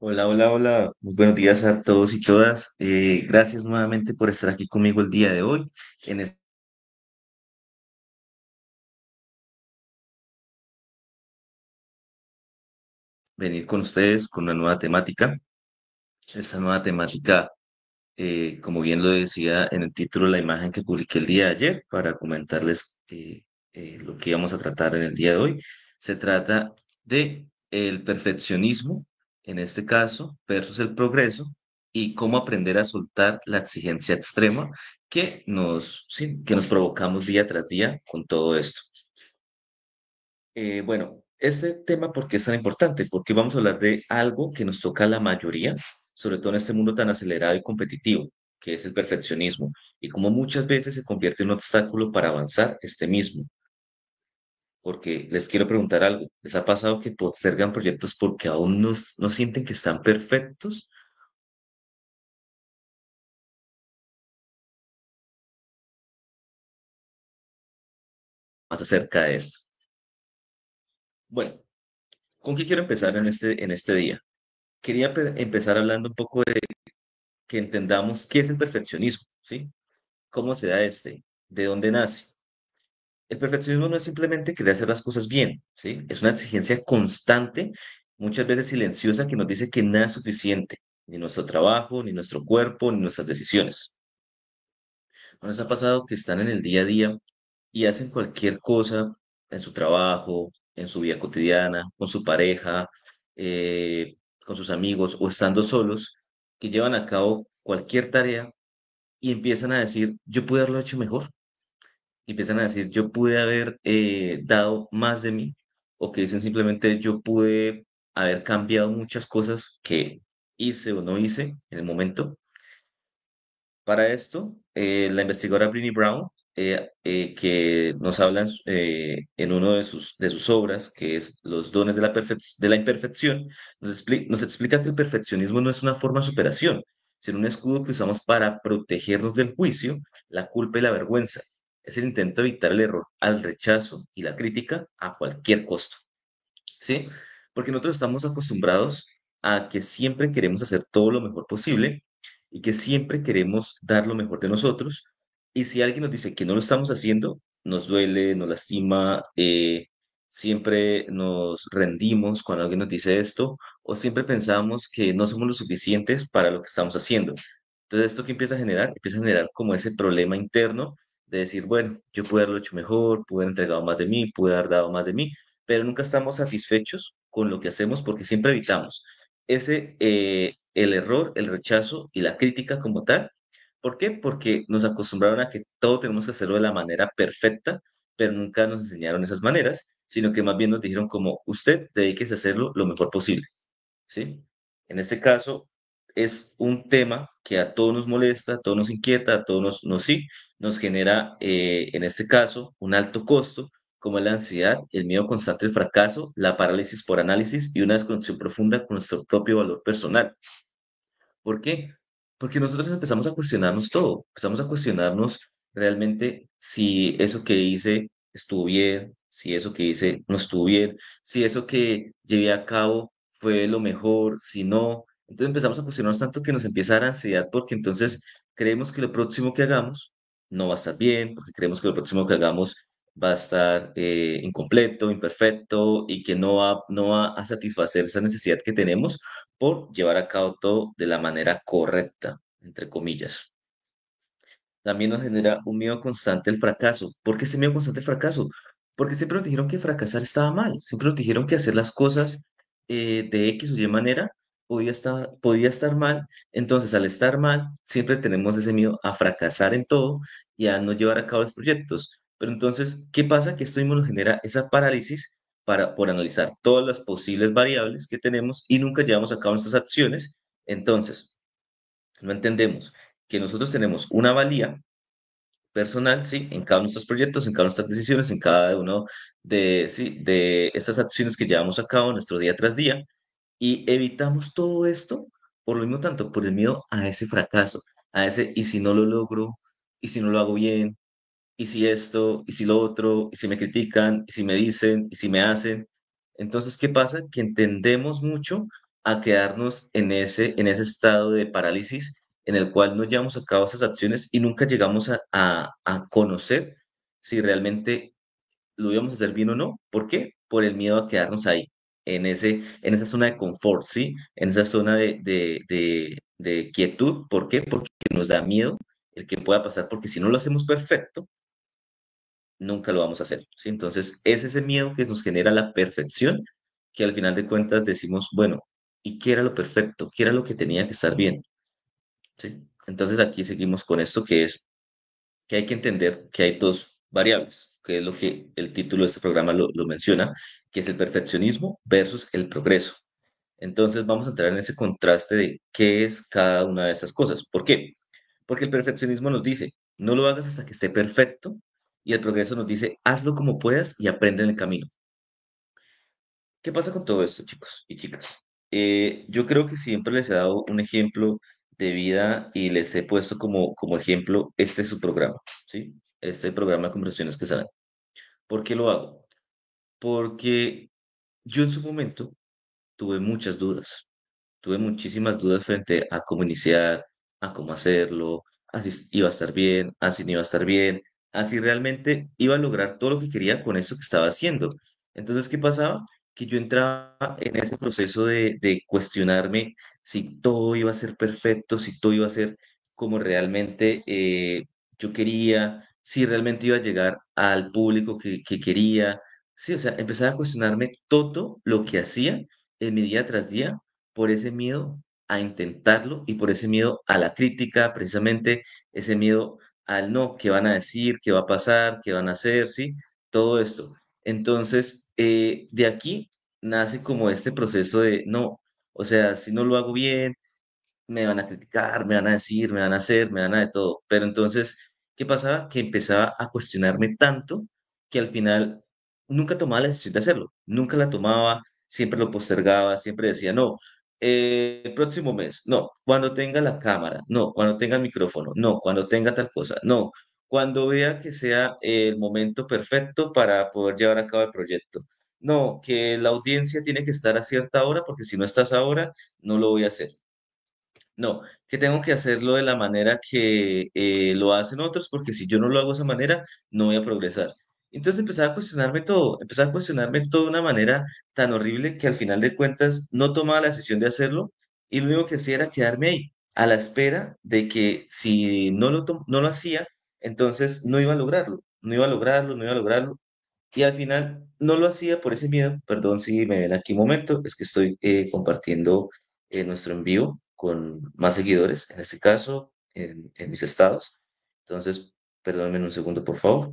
Hola, hola, hola. Muy buenos días a todos y todas. Gracias nuevamente por estar aquí conmigo el día de hoy. En es- Venir con ustedes con una nueva temática. Esta nueva temática, como bien lo decía en el título, la imagen que publiqué el día de ayer para comentarles lo que íbamos a tratar en el día de hoy. Se trata de el perfeccionismo, en este caso, versus el progreso y cómo aprender a soltar la exigencia extrema sí, que nos provocamos día tras día con todo esto. Bueno, este tema, ¿por qué es tan importante? Porque vamos a hablar de algo que nos toca a la mayoría, sobre todo en este mundo tan acelerado y competitivo, que es el perfeccionismo, y cómo muchas veces se convierte en un obstáculo para avanzar este mismo. Porque les quiero preguntar algo, ¿les ha pasado que postergan proyectos porque aún no sienten que están perfectos? Más acerca de esto. Bueno, ¿con qué quiero empezar en este día? Quería empezar hablando un poco de que entendamos qué es el perfeccionismo, ¿sí? ¿Cómo se da este? ¿De dónde nace? El perfeccionismo no es simplemente querer hacer las cosas bien, ¿sí? Es una exigencia constante, muchas veces silenciosa, que nos dice que nada es suficiente, ni nuestro trabajo, ni nuestro cuerpo, ni nuestras decisiones. ¿No les ha pasado que están en el día a día y hacen cualquier cosa en su trabajo, en su vida cotidiana, con su pareja, eh, con sus amigos o estando solos, que llevan a cabo cualquier tarea y empiezan a decir, yo pude haberlo hecho mejor? Y empiezan a decir, yo pude haber dado más de mí, o que dicen simplemente, yo pude haber cambiado muchas cosas que hice o no hice en el momento. Para esto, la investigadora Brené Brown, que nos habla en uno de sus obras, que es Los dones de de la imperfección, nos explica que el perfeccionismo no es una forma de superación, sino un escudo que usamos para protegernos del juicio, la culpa y la vergüenza. Es el intento de evitar el error al rechazo y la crítica a cualquier costo. ¿Sí? Porque nosotros estamos acostumbrados a que siempre queremos hacer todo lo mejor posible y que siempre queremos dar lo mejor de nosotros. Y si alguien nos dice que no lo estamos haciendo, nos duele, nos lastima, siempre nos rendimos cuando alguien nos dice esto, o siempre pensamos que no somos lo suficientes para lo que estamos haciendo. Entonces, ¿esto qué empieza a generar? Empieza a generar como ese problema interno de decir, bueno, yo pude haberlo hecho mejor, pude haber entregado más de mí, pude haber dado más de mí, pero nunca estamos satisfechos con lo que hacemos porque siempre evitamos el error, el rechazo y la crítica como tal. ¿Por qué? Porque nos acostumbraron a que todo tenemos que hacerlo de la manera perfecta, pero nunca nos enseñaron esas maneras, sino que más bien nos dijeron como usted dedíquese a hacerlo lo mejor posible, ¿sí? En este caso es un tema que a todos nos molesta, a todos nos inquieta, a todos sí, nos genera, en este caso, un alto costo como es la ansiedad, el miedo constante al fracaso, la parálisis por análisis y una desconexión profunda con nuestro propio valor personal. ¿Por qué? Porque nosotros empezamos a cuestionarnos todo, empezamos a cuestionarnos realmente si eso que hice estuvo bien, si eso que hice no estuvo bien, si eso que llevé a cabo fue lo mejor, si no. Entonces empezamos a cuestionarnos tanto que nos empieza a dar ansiedad porque entonces creemos que lo próximo que hagamos no va a estar bien, porque creemos que lo próximo que hagamos va a estar incompleto, imperfecto y que no va a satisfacer esa necesidad que tenemos por llevar a cabo todo de la manera correcta, entre comillas. También nos genera un miedo constante al fracaso. ¿Por qué ese miedo constante al fracaso? Porque siempre nos dijeron que fracasar estaba mal, siempre nos dijeron que hacer las cosas de X o Y manera podía estar mal. Entonces, al estar mal, siempre tenemos ese miedo a fracasar en todo y a no llevar a cabo los proyectos. Pero entonces, ¿qué pasa? Que esto mismo nos genera esa parálisis por analizar todas las posibles variables que tenemos y nunca llevamos a cabo nuestras acciones. Entonces, no entendemos que nosotros tenemos una valía personal, sí, en cada uno de nuestros proyectos, en cada una de nuestras decisiones, en cada uno sí, de estas acciones que llevamos a cabo nuestro día tras día y evitamos todo esto por lo mismo tanto, por el miedo a ese fracaso, a ese y si no lo logro, y si no lo hago bien, y si esto, y si lo otro, y si me critican, y si me dicen, y si me hacen. Entonces, ¿qué pasa? Que entendemos mucho a quedarnos en ese estado de parálisis en el cual no llevamos a cabo esas acciones y nunca llegamos a conocer si realmente lo íbamos a hacer bien o no. ¿Por qué? Por el miedo a quedarnos ahí, en esa zona de confort, ¿sí? En esa zona de quietud. ¿Por qué? Porque nos da miedo el que pueda pasar, porque si no lo hacemos perfecto, nunca lo vamos a hacer, ¿sí? Entonces, es ese miedo que nos genera la perfección, que al final de cuentas decimos, bueno, ¿y qué era lo perfecto? ¿Qué era lo que tenía que estar bien? ¿Sí? Entonces, aquí seguimos con esto que es que hay que entender que hay dos variables, que es lo que el título de este programa lo menciona, que es el perfeccionismo versus el progreso. Entonces vamos a entrar en ese contraste de qué es cada una de esas cosas. ¿Por qué? Porque el perfeccionismo nos dice, no lo hagas hasta que esté perfecto, y el progreso nos dice, hazlo como puedas y aprende en el camino. ¿Qué pasa con todo esto, chicos y chicas? Yo creo que siempre les he dado un ejemplo de vida y les he puesto como ejemplo, este es su programa, ¿sí? Este programa de conversaciones que salen. ¿Por qué lo hago? Porque yo en su momento tuve muchas dudas. Tuve muchísimas dudas frente a cómo iniciar, a cómo hacerlo, así iba a estar bien, así no iba a estar bien, así realmente iba a lograr todo lo que quería con eso que estaba haciendo. Entonces, ¿qué pasaba? Que yo entraba en ese proceso de cuestionarme si todo iba a ser perfecto, si todo iba a ser como realmente yo quería, si realmente iba a llegar al público que quería. Sí, o sea, empezaba a cuestionarme todo lo que hacía en mi día tras día por ese miedo a intentarlo y por ese miedo a la crítica, precisamente ese miedo al no, qué van a decir, qué va a pasar, qué van a hacer, ¿sí? Todo esto. Entonces, de aquí nace como este proceso de, no, o sea, si no lo hago bien, me van a criticar, me van a decir, me van a hacer, me van a de todo. Pero entonces, ¿qué pasaba? Que empezaba a cuestionarme tanto que al final nunca tomaba la decisión de hacerlo. Nunca la tomaba, siempre lo postergaba, siempre decía, no, el próximo mes, no, cuando tenga la cámara, no, cuando tenga el micrófono, no, cuando tenga tal cosa, no, cuando vea que sea el momento perfecto para poder llevar a cabo el proyecto. No, que la audiencia tiene que estar a cierta hora porque si no estás ahora, no lo voy a hacer. No, que tengo que hacerlo de la manera que lo hacen otros, porque si yo no lo hago de esa manera, no voy a progresar. Entonces empezaba a cuestionarme todo de una manera tan horrible que al final de cuentas no tomaba la decisión de hacerlo y lo único que hacía era quedarme ahí, a la espera de que si no lo hacía, entonces no iba a lograrlo, no iba a lograrlo, no iba a lograrlo. Y al final no lo hacía por ese miedo. Perdón si me ven aquí un momento, es que estoy compartiendo nuestro en vivo con más seguidores, en este caso en mis estados. Entonces, perdónenme un segundo, por favor.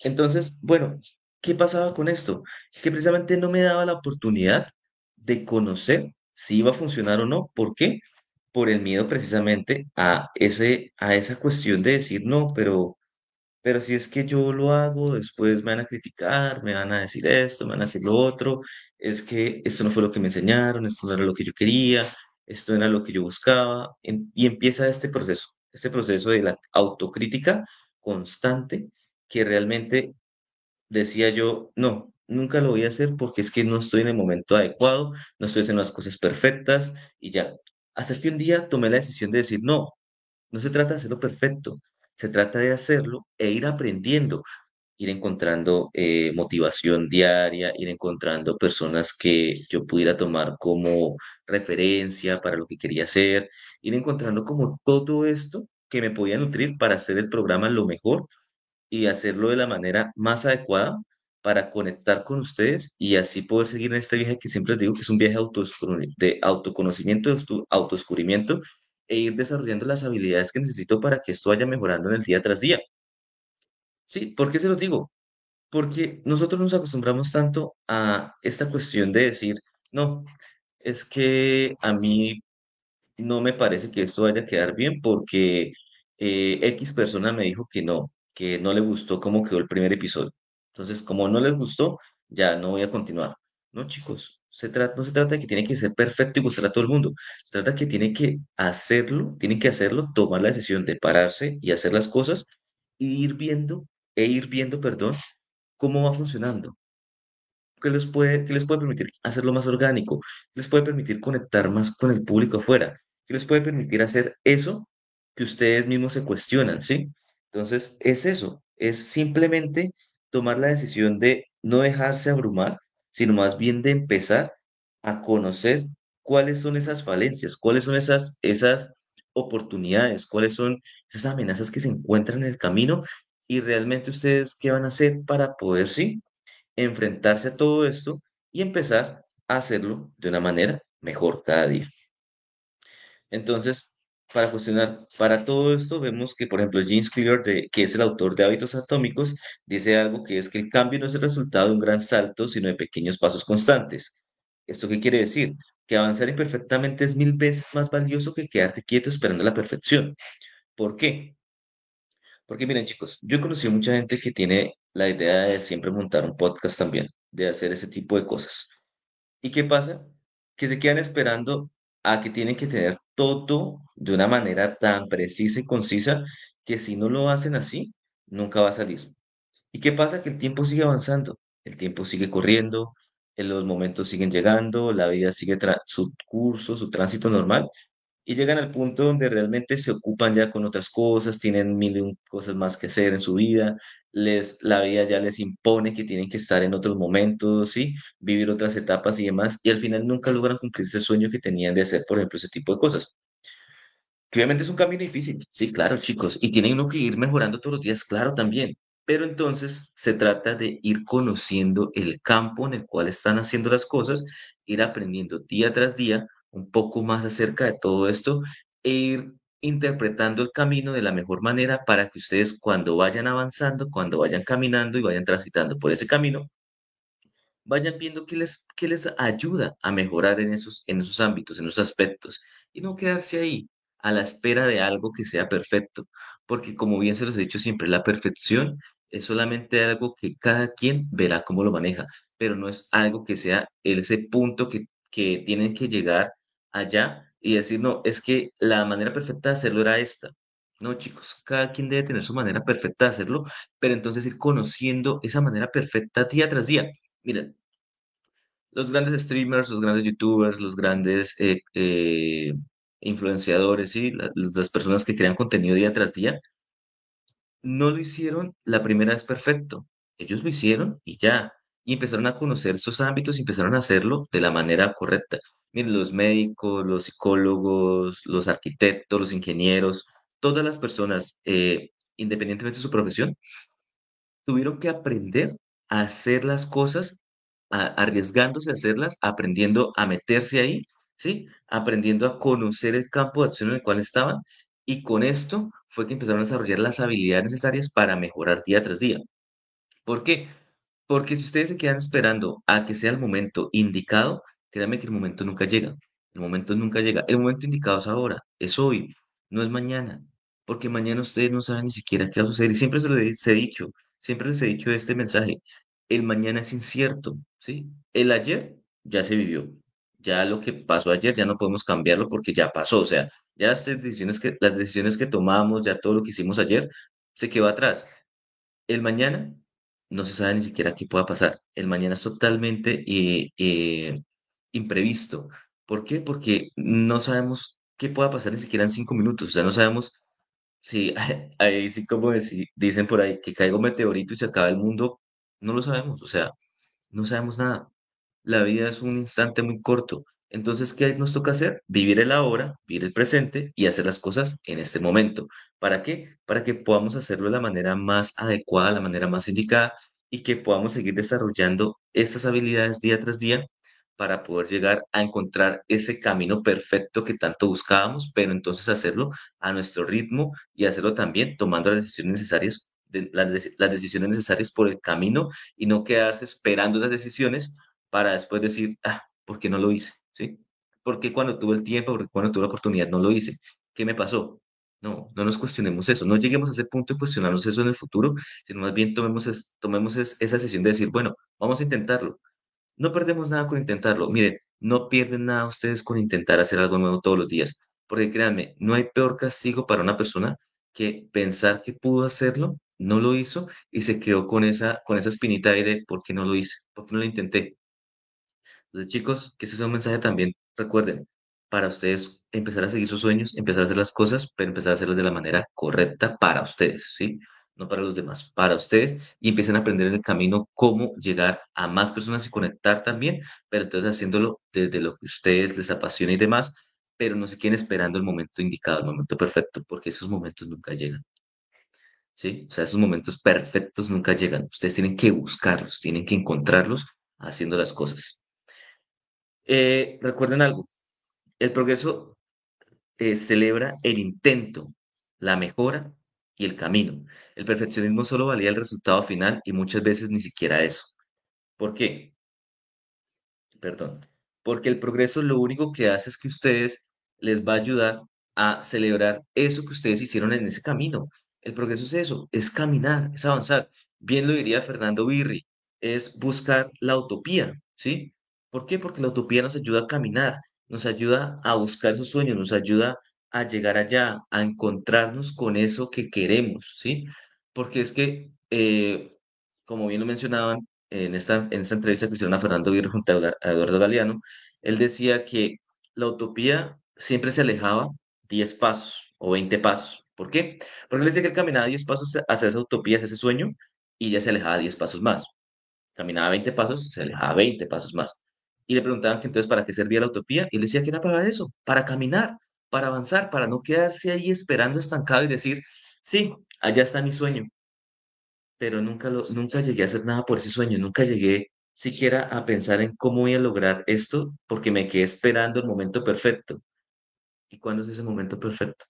Entonces, bueno, ¿qué pasaba con esto? Que precisamente no me daba la oportunidad de conocer si iba a funcionar o no. ¿Por qué? Por el miedo precisamente a esa cuestión de decir, no, pero si es que yo lo hago, después me van a criticar, me van a decir esto, me van a decir lo otro, es que esto no fue lo que me enseñaron, esto no era lo que yo quería, esto no era lo que yo buscaba, y empieza este proceso de la autocrítica constante que realmente decía yo, no, nunca lo voy a hacer porque es que no estoy en el momento adecuado, no estoy haciendo las cosas perfectas y ya. Hasta que un día tomé la decisión de decir, no, no se trata de hacerlo perfecto, se trata de hacerlo e ir aprendiendo, ir encontrando motivación diaria, ir encontrando personas que yo pudiera tomar como referencia para lo que quería hacer, ir encontrando como todo esto que me podía nutrir para hacer el programa lo mejor y hacerlo de la manera más adecuada para conectar con ustedes y así poder seguir en este viaje que siempre les digo que es un viaje de autoconocimiento, de autodescubrimiento e ir desarrollando las habilidades que necesito para que esto vaya mejorando en el día tras día. Sí, ¿por qué se los digo? Porque nosotros nos acostumbramos tanto a esta cuestión de decir, no, es que a mí no me parece que esto vaya a quedar bien porque X persona me dijo que no le gustó cómo quedó el primer episodio. Entonces, como no les gustó, ya no voy a continuar. No, chicos, no se trata de que tiene que ser perfecto y gustar a todo el mundo. Se trata que tienen que hacerlo, tomar la decisión de pararse y hacer las cosas e ir viendo, perdón, cómo va funcionando. qué les puede permitir hacerlo más orgánico, qué les puede permitir conectar más con el público afuera, qué les puede permitir hacer eso que ustedes mismos se cuestionan, ¿sí? Entonces, es eso, es simplemente tomar la decisión de no dejarse abrumar, sino más bien de empezar a conocer cuáles son esas falencias, cuáles son esas oportunidades, cuáles son esas amenazas que se encuentran en el camino y realmente ustedes qué van a hacer para poder, sí, enfrentarse a todo esto y empezar a hacerlo de una manera mejor cada día. Entonces, para cuestionar, para todo esto vemos que, por ejemplo, James Clear, que es el autor de Hábitos Atómicos, dice algo que es que el cambio no es el resultado de un gran salto, sino de pequeños pasos constantes. ¿Esto qué quiere decir? Que avanzar imperfectamente es mil veces más valioso que quedarte quieto esperando la perfección. ¿Por qué? Porque miren, chicos, yo he conocido mucha gente que tiene la idea de siempre montar un podcast también, de hacer ese tipo de cosas. ¿Y qué pasa? Que se quedan esperando a que tienen que tener todo de una manera tan precisa y concisa que si no lo hacen así, nunca va a salir. ¿Y qué pasa? Que el tiempo sigue avanzando, el tiempo sigue corriendo, los momentos siguen llegando, la vida sigue su curso, su tránsito normal y llegan al punto donde realmente se ocupan ya con otras cosas, tienen mil y un cosas más que hacer en su vida, la vida ya les impone que tienen que estar en otros momentos, ¿sí? Vivir otras etapas y demás, y al final nunca logran cumplir ese sueño que tenían de hacer, por ejemplo, ese tipo de cosas. Que obviamente es un camino difícil, sí, claro, chicos, y tienen uno que ir mejorando todos los días, claro, también. Pero entonces se trata de ir conociendo el campo en el cual están haciendo las cosas, ir aprendiendo día tras día un poco más acerca de todo esto e ir interpretando el camino de la mejor manera para que ustedes cuando vayan avanzando, cuando vayan caminando y vayan transitando por ese camino, vayan viendo qué les ayuda a mejorar en esos ámbitos, en esos aspectos, y no quedarse ahí a la espera de algo que sea perfecto, porque como bien se los he dicho siempre, la perfección es solamente algo que cada quien verá cómo lo maneja, pero no es algo que sea ese punto que tienen que llegar allá y decir, no, es que la manera perfecta de hacerlo era esta. No, chicos, cada quien debe tener su manera perfecta de hacerlo, pero entonces ir conociendo esa manera perfecta día tras día. Miren, los grandes streamers, los grandes youtubers, los grandes influenciadores, ¿sí? Las personas que crean contenido día tras día, no lo hicieron la primera vez perfecto. Ellos lo hicieron y ya. Y empezaron a conocer esos ámbitos y empezaron a hacerlo de la manera correcta. Miren, los médicos, los psicólogos, los arquitectos, los ingenieros, todas las personas, independientemente de su profesión, tuvieron que aprender a hacer las cosas, arriesgándose a hacerlas, aprendiendo a meterse ahí, ¿sí? Aprendiendo a conocer el campo de acción en el cual estaban. Y con esto fue que empezaron a desarrollar las habilidades necesarias para mejorar día tras día. ¿Por qué? Porque si ustedes se quedan esperando a que sea el momento indicado, créanme que el momento nunca llega. El momento nunca llega. El momento indicado es ahora, es hoy, no es mañana. Porque mañana ustedes no saben ni siquiera qué va a suceder. Y siempre se lo he dicho, siempre les he dicho este mensaje. El mañana es incierto, ¿sí? El ayer ya se vivió. Ya lo que pasó ayer ya no podemos cambiarlo porque ya pasó. O sea, ya las decisiones que tomamos, ya todo lo que hicimos ayer, se quedó atrás. El mañana no se sabe ni siquiera qué pueda pasar. El mañana es totalmente imprevisto. ¿Por qué? Porque no sabemos qué pueda pasar ni siquiera en 5 minutos. O sea, no sabemos si, ahí sí como dicen por ahí, que caiga un meteorito y se acaba el mundo. No lo sabemos. O sea, no sabemos nada. La vida es un instante muy corto. Entonces, ¿qué nos toca hacer? Vivir el ahora, vivir el presente y hacer las cosas en este momento. ¿Para qué? Para que podamos hacerlo de la manera más adecuada, la manera más indicada y que podamos seguir desarrollando estas habilidades día tras día para poder llegar a encontrar ese camino perfecto que tanto buscábamos, pero entonces hacerlo a nuestro ritmo y hacerlo también tomando las decisiones necesarias, las decisiones necesarias por el camino y no quedarse esperando las decisiones para después decir, ah, ¿por qué no lo hice? ¿Sí? ¿Por qué cuando tuve el tiempo, por qué cuando tuve la oportunidad no lo hice? ¿Qué me pasó? No, no nos cuestionemos eso, no lleguemos a ese punto de cuestionarnos eso en el futuro, sino más bien tomemos esa decisión de decir, bueno, vamos a intentarlo. No perdemos nada con intentarlo. Miren, no pierden nada ustedes con intentar hacer algo nuevo todos los días, porque créanme, no hay peor castigo para una persona que pensar que pudo hacerlo no lo hizo y se quedó con esa espinita ahí de ¿por qué no lo hice? ¿Por qué no lo intenté? Entonces, chicos, que ese sea un mensaje también, recuerden, para ustedes empezar a seguir sus sueños, empezar a hacer las cosas, pero empezar a hacerlas de la manera correcta para ustedes, ¿sí? No para los demás, para ustedes, y empiecen a aprender en el camino cómo llegar a más personas y conectar también, pero entonces haciéndolo desde lo que a ustedes les apasiona y demás, pero no se queden esperando el momento indicado, el momento perfecto, porque esos momentos nunca llegan, ¿sí? O sea, esos momentos perfectos nunca llegan. Ustedes tienen que buscarlos, tienen que encontrarlos haciendo las cosas. Recuerden algo, el progreso celebra el intento, la mejora y el camino. El perfeccionismo solo valía el resultado final y muchas veces ni siquiera eso. ¿Por qué? Perdón, porque el progreso lo único que hace es que ustedes les va a ayudar a celebrar eso que ustedes hicieron en ese camino. El progreso es eso, es caminar, es avanzar. Bien lo diría Fernando Birri, es buscar la utopía, ¿sí? ¿Por qué? Porque la utopía nos ayuda a caminar, nos ayuda a buscar esos sueños, nos ayuda a llegar allá, a encontrarnos con eso que queremos, ¿sí? Porque es que, como bien lo mencionaban, en esta entrevista que hicieron a Fernando Birri junto a Eduardo Galeano, él decía que la utopía siempre se alejaba 10 pasos o 20 pasos. ¿Por qué? Porque él decía que él caminaba 10 pasos hacia esa utopía, hacia ese sueño, y ya se alejaba 10 pasos más. Caminaba 20 pasos, se alejaba 20 pasos más. Y le preguntaban que entonces para qué servía la utopía, y él decía que era para eso, para caminar, para avanzar, para no quedarse ahí esperando estancado y decir, sí, allá está mi sueño, pero nunca llegué a hacer nada por ese sueño, nunca llegué siquiera a pensar en cómo voy a lograr esto porque me quedé esperando el momento perfecto. ¿Y cuándo es ese momento perfecto?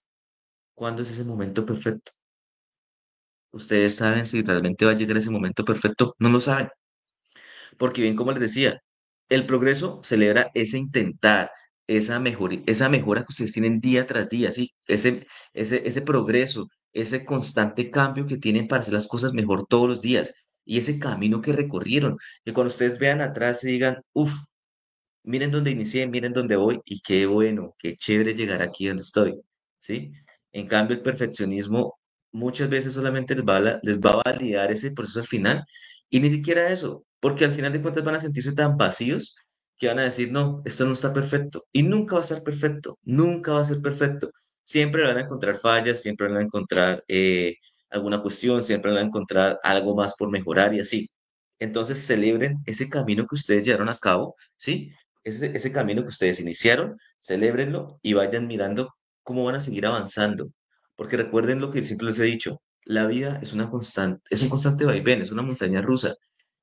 ¿Cuándo es ese momento perfecto? ¿Ustedes saben si realmente va a llegar ese momento perfecto? No lo saben. Porque bien, como les decía, el progreso celebra ese intentar, esa mejora que ustedes tienen día tras día, ¿sí? Ese progreso, ese constante cambio que tienen para hacer las cosas mejor todos los días y ese camino que recorrieron, que cuando ustedes vean atrás y digan, uff, miren dónde inicié, miren dónde voy y qué bueno, qué chévere llegar aquí donde estoy, ¿sí? En cambio, el perfeccionismo muchas veces solamente les va a validar ese proceso al final y ni siquiera eso, porque al final de cuentas van a sentirse tan vacíos que van a decir, no, esto no está perfecto y nunca va a estar perfecto, nunca va a ser perfecto. Siempre van a encontrar fallas, siempre van a encontrar alguna cuestión, siempre van a encontrar algo más por mejorar y así. Entonces celebren ese camino que ustedes llevaron a cabo, ¿sí? Ese camino que ustedes iniciaron, celébrenlo y vayan mirando cómo van a seguir avanzando. Porque recuerden lo que siempre les he dicho, la vida es una constante, es un constante vaivén, es una montaña rusa.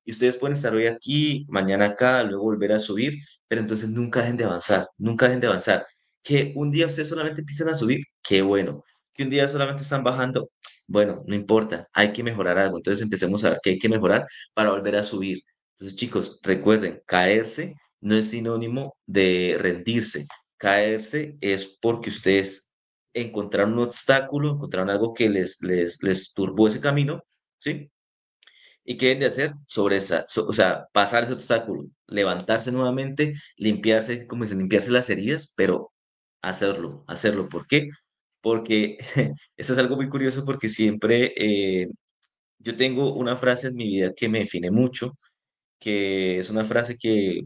Y ustedes pueden estar hoy aquí, mañana acá, luego volver a subir, pero entonces nunca dejen de avanzar, nunca dejen de avanzar. Que un día ustedes solamente empiecen a subir, qué bueno. Que un día solamente están bajando, bueno, no importa, hay que mejorar algo. Entonces empecemos a ver qué hay que mejorar para volver a subir. Entonces, chicos, recuerden, caerse no es sinónimo de rendirse. Caerse es porque ustedes encontraron un obstáculo, encontraron algo que les turbó ese camino, ¿sí? ¿Y qué deben de hacer? O sea, pasar ese obstáculo, levantarse nuevamente, limpiarse, como dicen, limpiarse las heridas, pero hacerlo, hacerlo. ¿Por qué? Porque esto es algo muy curioso porque siempre yo tengo una frase en mi vida que me define mucho, que es una frase que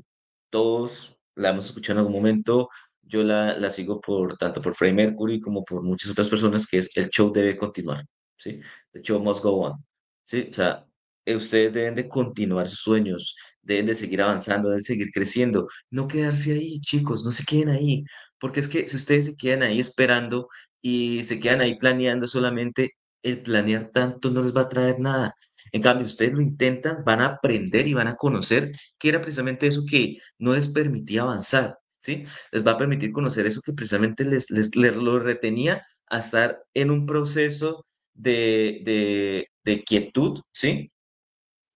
todos la hemos escuchado en algún momento. Yo la sigo por tanto por Freddie Mercury como por muchas otras personas, que es el show debe continuar, ¿sí? The show must go on, ¿sí? O sea, ustedes deben de continuar sus sueños, deben de seguir avanzando, deben seguir creciendo, no quedarse ahí, chicos, no se queden ahí, porque es que si ustedes se quedan ahí esperando y se quedan ahí planeando solamente, el planear tanto no les va a traer nada. En cambio, ustedes lo intentan, van a aprender y van a conocer qué era precisamente eso que no les permitía avanzar, ¿sí? Les va a permitir conocer eso que precisamente les lo retenía a estar en un proceso de quietud, ¿sí?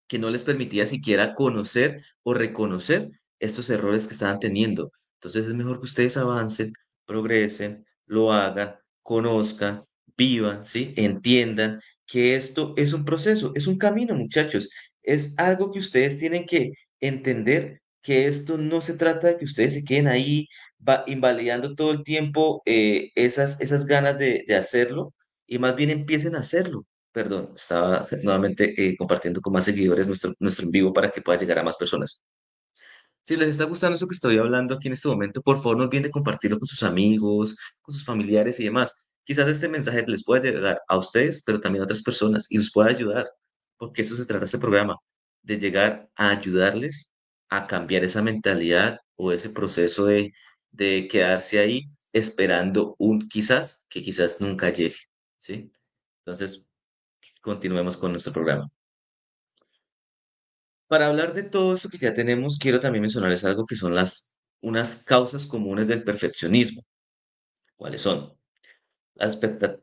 Que no les permitía siquiera conocer o reconocer estos errores que estaban teniendo. Entonces es mejor que ustedes avancen, progresen, lo hagan, conozcan, vivan, ¿sí? Entiendan que esto es un proceso, es un camino, muchachos. Es algo que ustedes tienen que entender, que esto no se trata de que ustedes se queden ahí invalidando todo el tiempo esas ganas de hacerlo y más bien empiecen a hacerlo. perdón, estaba nuevamente compartiendo con más seguidores nuestro en vivo para que pueda llegar a más personas. Si les está gustando eso que estoy hablando aquí en este momento, por favor no olviden de compartirlo con sus amigos, con sus familiares y demás. Quizás este mensaje les pueda llegar a ustedes, pero también a otras personas y los pueda ayudar, porque eso se trata este programa, de llegar a ayudarles a cambiar esa mentalidad o ese proceso de quedarse ahí esperando un quizás que quizás nunca llegue, ¿sí? Entonces, continuemos con nuestro programa. Para hablar de todo esto que ya tenemos, quiero también mencionarles algo que son unas causas comunes del perfeccionismo. ¿Cuáles son?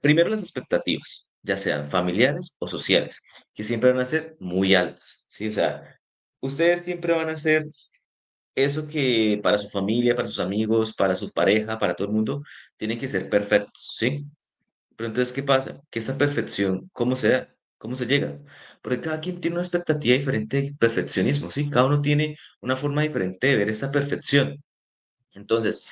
Primero, las expectativas, ya sean familiares o sociales, que siempre van a ser muy altas, ¿sí? O sea, ustedes siempre van a hacer eso que para su familia, para sus amigos, para su pareja, para todo el mundo, tienen que ser perfectos, ¿sí? Pero entonces, ¿qué pasa? Que esa perfección, ¿cómo se da? ¿Cómo se llega? Porque cada quien tiene una expectativa diferente de perfeccionismo, ¿sí? Cada uno tiene una forma diferente de ver esa perfección. Entonces,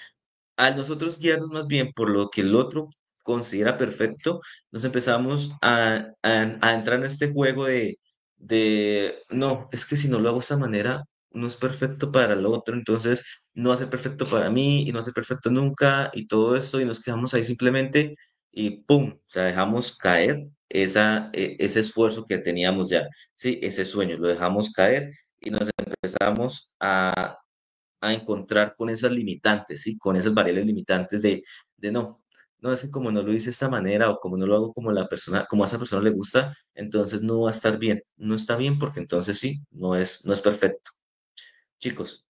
al nosotros guiarnos más bien por lo que el otro considera perfecto, nos empezamos a entrar en este juego no, es que si no lo hago de esa manera, no es perfecto para el otro, entonces no va a ser perfecto para mí y no va a ser perfecto nunca y todo esto y nos quedamos ahí simplemente y ¡pum! O sea, dejamos caer ese esfuerzo que teníamos ya, ¿sí? Ese sueño, lo dejamos caer y nos empezamos a encontrar con esas limitantes, ¿sí? Con esas variables limitantes de no, no es que como no lo hice de esta manera o como no lo hago como la persona, como a esa persona le gusta, entonces no va a estar bien. No está bien porque entonces sí, no es perfecto. Chicos,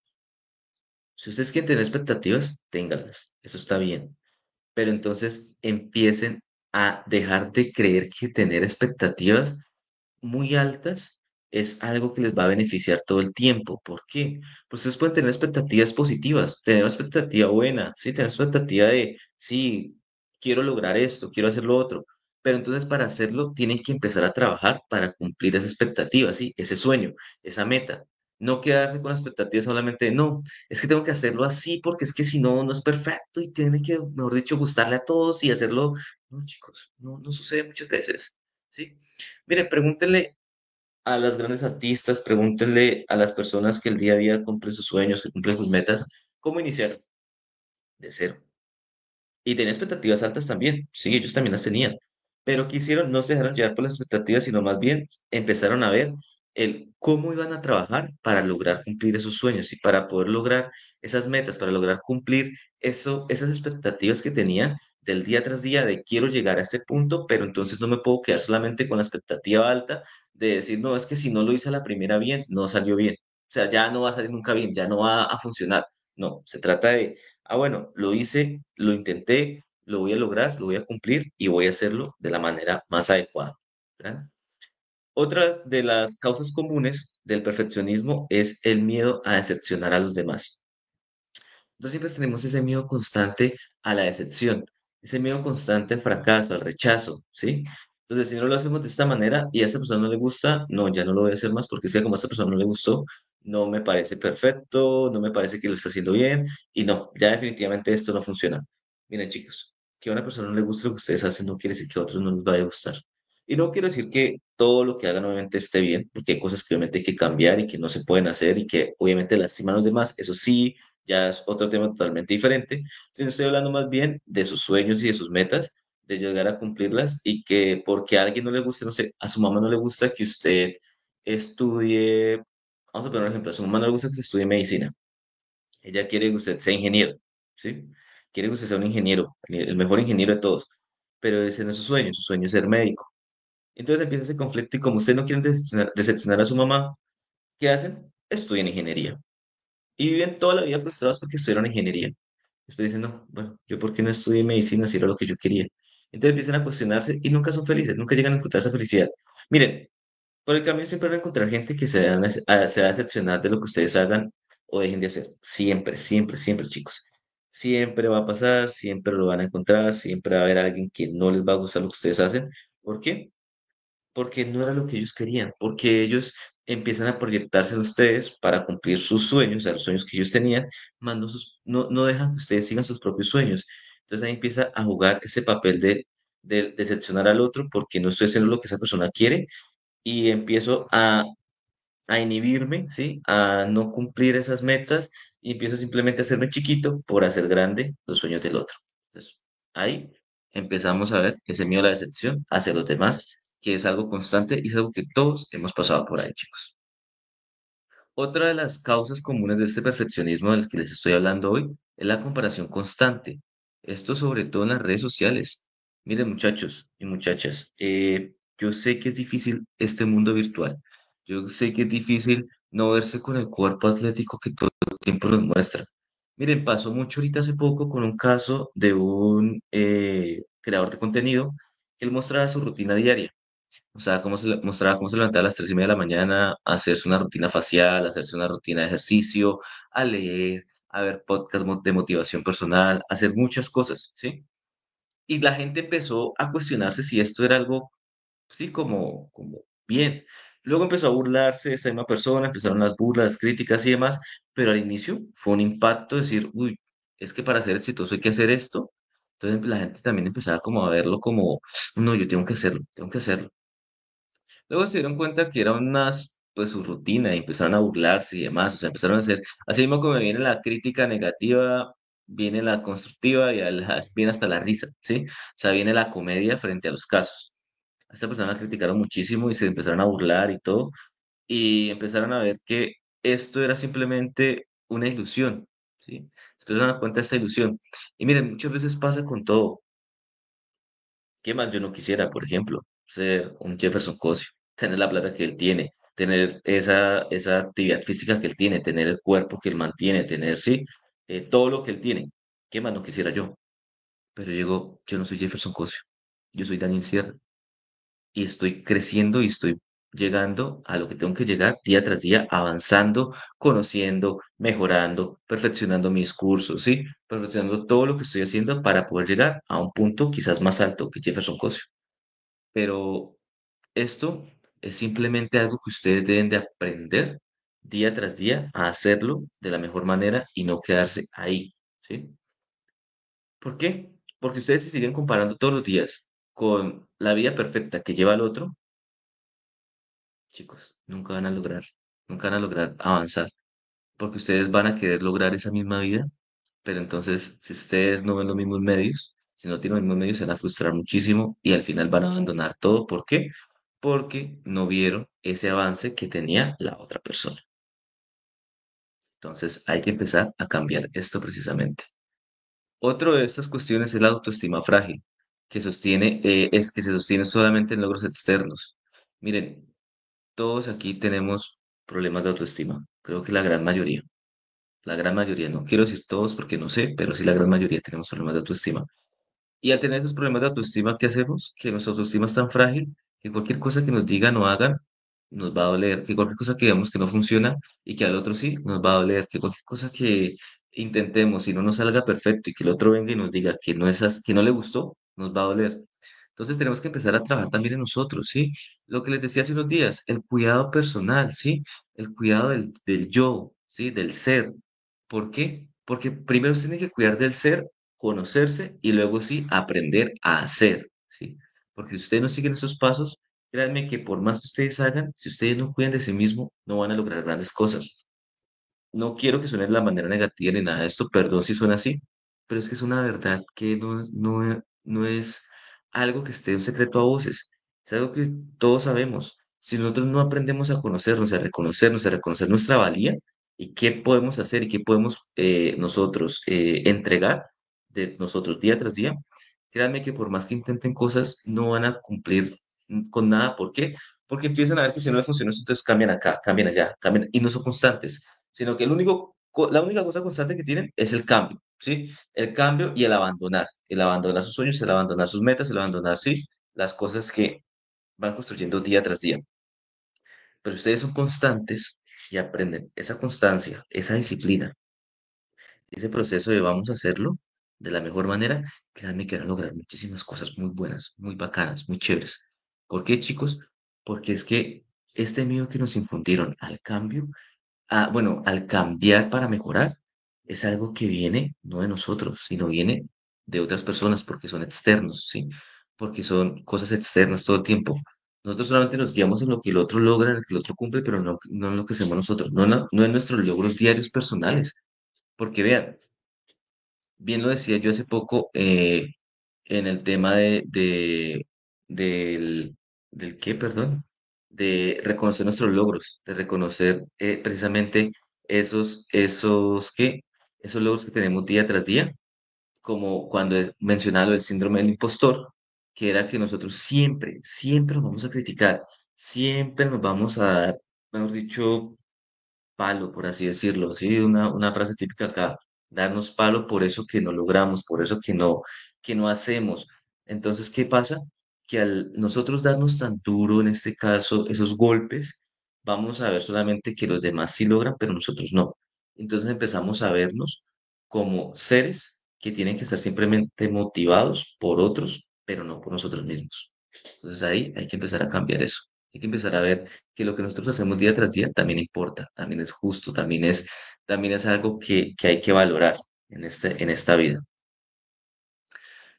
si ustedes quieren tener expectativas, ténganlas. Eso está bien. Pero entonces empiecen a dejar de creer que tener expectativas muy altas es algo que les va a beneficiar todo el tiempo. ¿Por qué? Pues ustedes pueden tener expectativas positivas, tener una expectativa buena, sí, tener expectativa de, sí, quiero lograr esto, quiero hacer lo otro. Pero entonces para hacerlo tienen que empezar a trabajar para cumplir esa expectativa, sí, ese sueño, esa meta. No quedarse con la expectativa solamente de, no, es que tengo que hacerlo así porque es que si no, no es perfecto y tiene que, mejor dicho, gustarle a todos y hacerlo. No, chicos, no sucede muchas veces, ¿sí? Mire, pregúntenle a las grandes artistas, pregúntenle a las personas que el día a día cumplen sus sueños, que cumplen sus metas, cómo iniciaron de cero. Y tenían expectativas altas también, sí, ellos también las tenían. Pero ¿qué hicieron? No se dejaron llevar por las expectativas, sino más bien empezaron a ver el cómo iban a trabajar para lograr cumplir esos sueños y para poder lograr esas metas, para lograr cumplir esas expectativas que tenían del día tras día de quiero llegar a este punto, pero entonces no me puedo quedar solamente con la expectativa alta de decir, no, es que si no lo hice a la primera bien, no salió bien. O sea, ya no va a salir nunca bien, ya no va a funcionar. No, se trata de bueno, lo hice, lo intenté, lo voy a lograr, lo voy a cumplir y voy a hacerlo de la manera más adecuada, ¿verdad? Otra de las causas comunes del perfeccionismo es el miedo a decepcionar a los demás. Entonces siempre tenemos ese miedo constante a la decepción, ese miedo constante al fracaso, al rechazo, ¿sí? Entonces, si no lo hacemos de esta manera y a esa persona no le gusta, no, ya no lo voy a hacer más porque sea como a esa persona no le gustó, no me parece perfecto, no me parece que lo está haciendo bien y no, ya definitivamente esto no funciona. Miren, chicos, que a una persona no le guste lo que ustedes hacen no quiere decir que a otros no les vaya a gustar. Y no quiero decir que todo lo que hagan obviamente esté bien, porque hay cosas que obviamente hay que cambiar y que no se pueden hacer y que obviamente lastiman a los demás, eso sí, ya es otro tema totalmente diferente, sino estoy hablando más bien de sus sueños y de sus metas, de llegar a cumplirlas y que porque a alguien no le guste, no sé, a su mamá no le gusta que usted estudie, vamos a poner un ejemplo, a su mamá no le gusta que usted estudie medicina, ella quiere que usted sea ingeniero, ¿sí? Quiere que usted sea un ingeniero, el mejor ingeniero de todos, pero ese no es su sueño es ser médico. Entonces empieza ese conflicto y como usted no quiere decepcionar a su mamá, ¿qué hacen? Estudian ingeniería. Y viven toda la vida frustrados porque estudiaron ingeniería. Después dicen, no, bueno, yo por qué no estudié medicina si era lo que yo quería. Entonces empiezan a cuestionarse y nunca son felices, nunca llegan a encontrar esa felicidad. Miren, por el camino siempre van a encontrar gente que se va a decepcionar de lo que ustedes hagan o dejen de hacer. Siempre, siempre, siempre, chicos. Siempre va a pasar, siempre lo van a encontrar, siempre va a haber alguien que no les va a gustar lo que ustedes hacen. ¿Por qué? Porque no era lo que ellos querían, porque ellos empiezan a proyectarse en ustedes para cumplir sus sueños, o sea, los sueños que ellos tenían, más no dejan que ustedes sigan sus propios sueños. Entonces ahí empieza a jugar ese papel de decepcionar al otro porque no estoy haciendo lo que esa persona quiere y empiezo a inhibirme, ¿sí? A no cumplir esas metas y empiezo simplemente a hacerme chiquito por hacer grande los sueños del otro. Entonces, ahí empezamos a ver ese miedo a la decepción hacia los demás, que es algo constante y es algo que todos hemos pasado por ahí, chicos. Otra de las causas comunes de este perfeccionismo del que les estoy hablando hoy es la comparación constante. Esto sobre todo en las redes sociales. Miren, muchachos y muchachas, yo sé que es difícil este mundo virtual. Yo sé que es difícil no verse con el cuerpo atlético que todo el tiempo nos muestra. Miren, pasó mucho ahorita hace poco con un caso de un creador de contenido que él mostraba su rutina diaria. O sea, mostraba cómo se levantaba a las 3:30 de la mañana, a hacerse una rutina facial, a hacerse una rutina de ejercicio, a leer, a ver podcasts de motivación personal, a hacer muchas cosas, ¿sí? Y la gente empezó a cuestionarse si esto era algo, sí, como bien. Luego empezó a burlarse de esta misma persona, empezaron las burlas, las críticas y demás, pero al inicio fue un impacto decir, uy, es que para ser exitoso hay que hacer esto. Entonces la gente también empezaba como a verlo como, no, yo tengo que hacerlo, tengo que hacerlo. Luego se dieron cuenta que era pues su rutina y empezaron a burlarse y demás, o sea, empezaron a hacer, así mismo como viene la crítica negativa, viene la constructiva y viene hasta la risa, ¿sí? O sea, viene la comedia frente a los casos. A esta persona la criticaron muchísimo y se empezaron a burlar y todo, y empezaron a ver que esto era simplemente una ilusión, ¿sí? Se empezaron a dar cuenta de esta ilusión. Y miren, muchas veces pasa con todo. ¿Qué más yo no quisiera, por ejemplo? Ser un Jefferson Cosio, tener la plata que él tiene, tener esa actividad física que él tiene, tener el cuerpo que él mantiene, tener, sí, todo lo que él tiene. ¿Qué más no quisiera yo? Pero yo no soy Jefferson Cosio, yo soy Daniel Sierra y estoy creciendo y estoy llegando a lo que tengo que llegar día tras día, avanzando, conociendo, mejorando, perfeccionando mis cursos, ¿sí? Perfeccionando todo lo que estoy haciendo para poder llegar a un punto quizás más alto que Jefferson Cosio. Pero esto es simplemente algo que ustedes deben de aprender día tras día a hacerlo de la mejor manera y no quedarse ahí, ¿sí? ¿Por qué? Porque ustedes se siguen comparando todos los días con la vida perfecta que lleva el otro, chicos, nunca van a lograr avanzar, porque ustedes van a querer lograr esa misma vida, pero entonces si ustedes no ven los mismos medios, si no tienen los mismos medios, se van a frustrar muchísimo y al final van a abandonar todo. ¿Por qué? Porque no vieron ese avance que tenía la otra persona. Entonces hay que empezar a cambiar esto precisamente. Otro de estas cuestiones es la autoestima frágil, es que se sostiene solamente en logros externos. Miren, todos aquí tenemos problemas de autoestima. Creo que la gran mayoría. La gran mayoría, no quiero decir todos porque no sé, pero sí la gran mayoría tenemos problemas de autoestima. Y al tener esos problemas de autoestima, ¿qué hacemos? Que nuestra autoestima es tan frágil que cualquier cosa que nos digan o hagan nos va a doler, que cualquier cosa que digamos que no funciona y que al otro sí, nos va a doler, que cualquier cosa que intentemos y no nos salga perfecto y que el otro venga y nos diga que no que no le gustó, nos va a doler. Entonces tenemos que empezar a trabajar también en nosotros, ¿sí? Lo que les decía hace unos días, el cuidado personal, ¿sí? El cuidado del yo, ¿sí? Del ser. ¿Por qué? Porque primero se tiene que cuidar del ser, conocerse y luego sí aprender a hacer, ¿sí? Porque si ustedes no siguen esos pasos, créanme que por más que ustedes hagan, si ustedes no cuidan de sí mismos, no van a lograr grandes cosas. No quiero que suene de la manera negativa ni nada de esto, perdón si suena así, pero es que es una verdad que no es algo que esté en secreto a voces, es algo que todos sabemos. Si nosotros no aprendemos a conocernos, a reconocer nuestra valía y qué podemos hacer y qué podemos nosotros entregar de nosotros día tras día, créanme que por más que intenten cosas, no van a cumplir con nada. ¿Por qué? Porque empiezan a ver que si no les funciona, entonces cambian acá, cambian allá, cambian y no son constantes, sino que la única cosa constante que tienen es el cambio, ¿sí? El cambio y el abandonar sus sueños, el abandonar sus metas, el abandonar, sí, las cosas que van construyendo día tras día. Pero ustedes son constantes y aprenden esa constancia, esa disciplina, ese proceso de vamos a hacerlo de la mejor manera, créanme que van a lograr muchísimas cosas muy buenas, muy bacanas, muy chéveres. ¿Por qué, chicos? Porque es que este miedo que nos infundieron al cambio bueno, al cambiar para mejorar, es algo que viene no de nosotros, sino viene de otras personas porque son externos, ¿sí? porque son cosas externas todo el tiempo. Nosotros solamente nos guiamos en lo que el otro logra, en lo que el otro cumple, pero no en lo que hacemos nosotros, no en nuestros logros diarios personales. Porque vean, bien lo decía yo hace poco en el tema del, del qué, perdón, de reconocer nuestros logros, de reconocer precisamente ¿qué? Esos logros que tenemos día tras día, como cuando mencionaba el síndrome del impostor, que era que nosotros siempre nos vamos a criticar, siempre nos vamos a dar, mejor dicho, palo, por así decirlo, ¿sí? Una frase típica acá, darnos palo por eso que no logramos, por eso que no hacemos. Entonces, ¿qué pasa? Que al nosotros darnos tan duro, en este caso, esos golpes, vamos a ver solamente que los demás sí logran, pero nosotros no. Entonces empezamos a vernos como seres que tienen que estar simplemente motivados por otros, pero no por nosotros mismos. Entonces ahí hay que empezar a cambiar eso. Hay que empezar a ver que lo que nosotros hacemos día tras día también importa, también es justo, también es algo que hay que valorar en esta vida.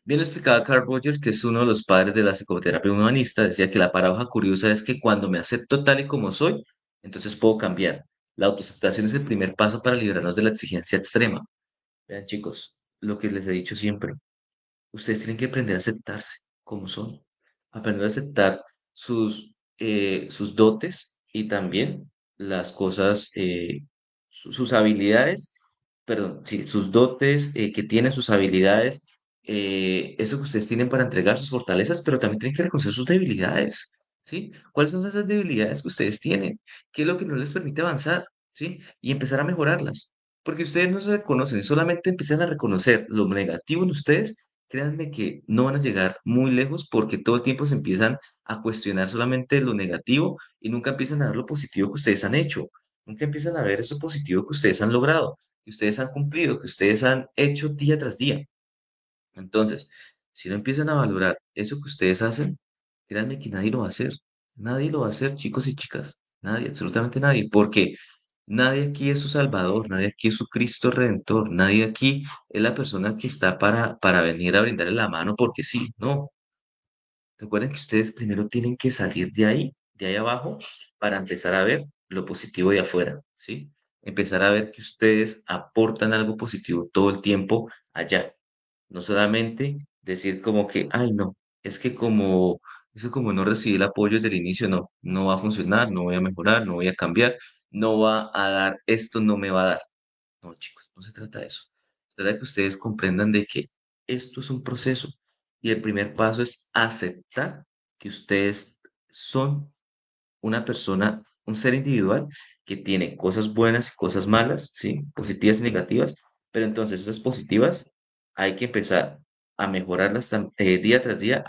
Bien lo explicaba Carl Rogers, que es uno de los padres de la psicoterapia humanista, decía que la paradoja curiosa es que cuando me acepto tal y como soy, entonces puedo cambiar. La autoaceptación es el primer paso para librarnos de la exigencia extrema. Vean, chicos, lo que les he dicho siempre. Ustedes tienen que aprender a aceptarse como son, aprender a aceptar sus dotes y también las cosas, sus habilidades, perdón, sí, sus dotes que tienen, sus habilidades, eso que ustedes tienen para entregar sus fortalezas, pero también tienen que reconocer sus debilidades, ¿sí? ¿Cuáles son esas debilidades que ustedes tienen? ¿Qué es lo que no les permite avanzar? ¿Sí? Y empezar a mejorarlas. Porque ustedes no se reconocen, solamente empiezan a reconocer lo negativo en ustedes. Créanme que no van a llegar muy lejos porque todo el tiempo se empiezan a cuestionar solamente lo negativo y nunca empiezan a ver lo positivo que ustedes han hecho. Nunca empiezan a ver eso positivo que ustedes han logrado, que ustedes han cumplido, que ustedes han hecho día tras día. Entonces, si no empiezan a valorar eso que ustedes hacen, créanme que nadie lo va a hacer. Nadie lo va a hacer, chicos y chicas. Nadie, absolutamente nadie. Porque nadie aquí es su Salvador, nadie aquí es su Cristo Redentor, nadie aquí es la persona que está para venir a brindarle la mano porque sí, no. Recuerden que ustedes primero tienen que salir de ahí abajo, para empezar a ver lo positivo de afuera, ¿sí? Empezar a ver que ustedes aportan algo positivo todo el tiempo allá. No solamente decir como que, ay, no, es que eso como no recibí el apoyo desde el inicio, no, no va a funcionar, no voy a mejorar, no voy a cambiar, no va a dar, esto no me va a dar. No, chicos, no se trata de eso. Se trata de que ustedes comprendan de que esto es un proceso y el primer paso es aceptar que ustedes son una persona, un ser individual que tiene cosas buenas y cosas malas, ¿sí? Positivas y negativas, pero entonces esas positivas hay que empezar a mejorarlas día tras día,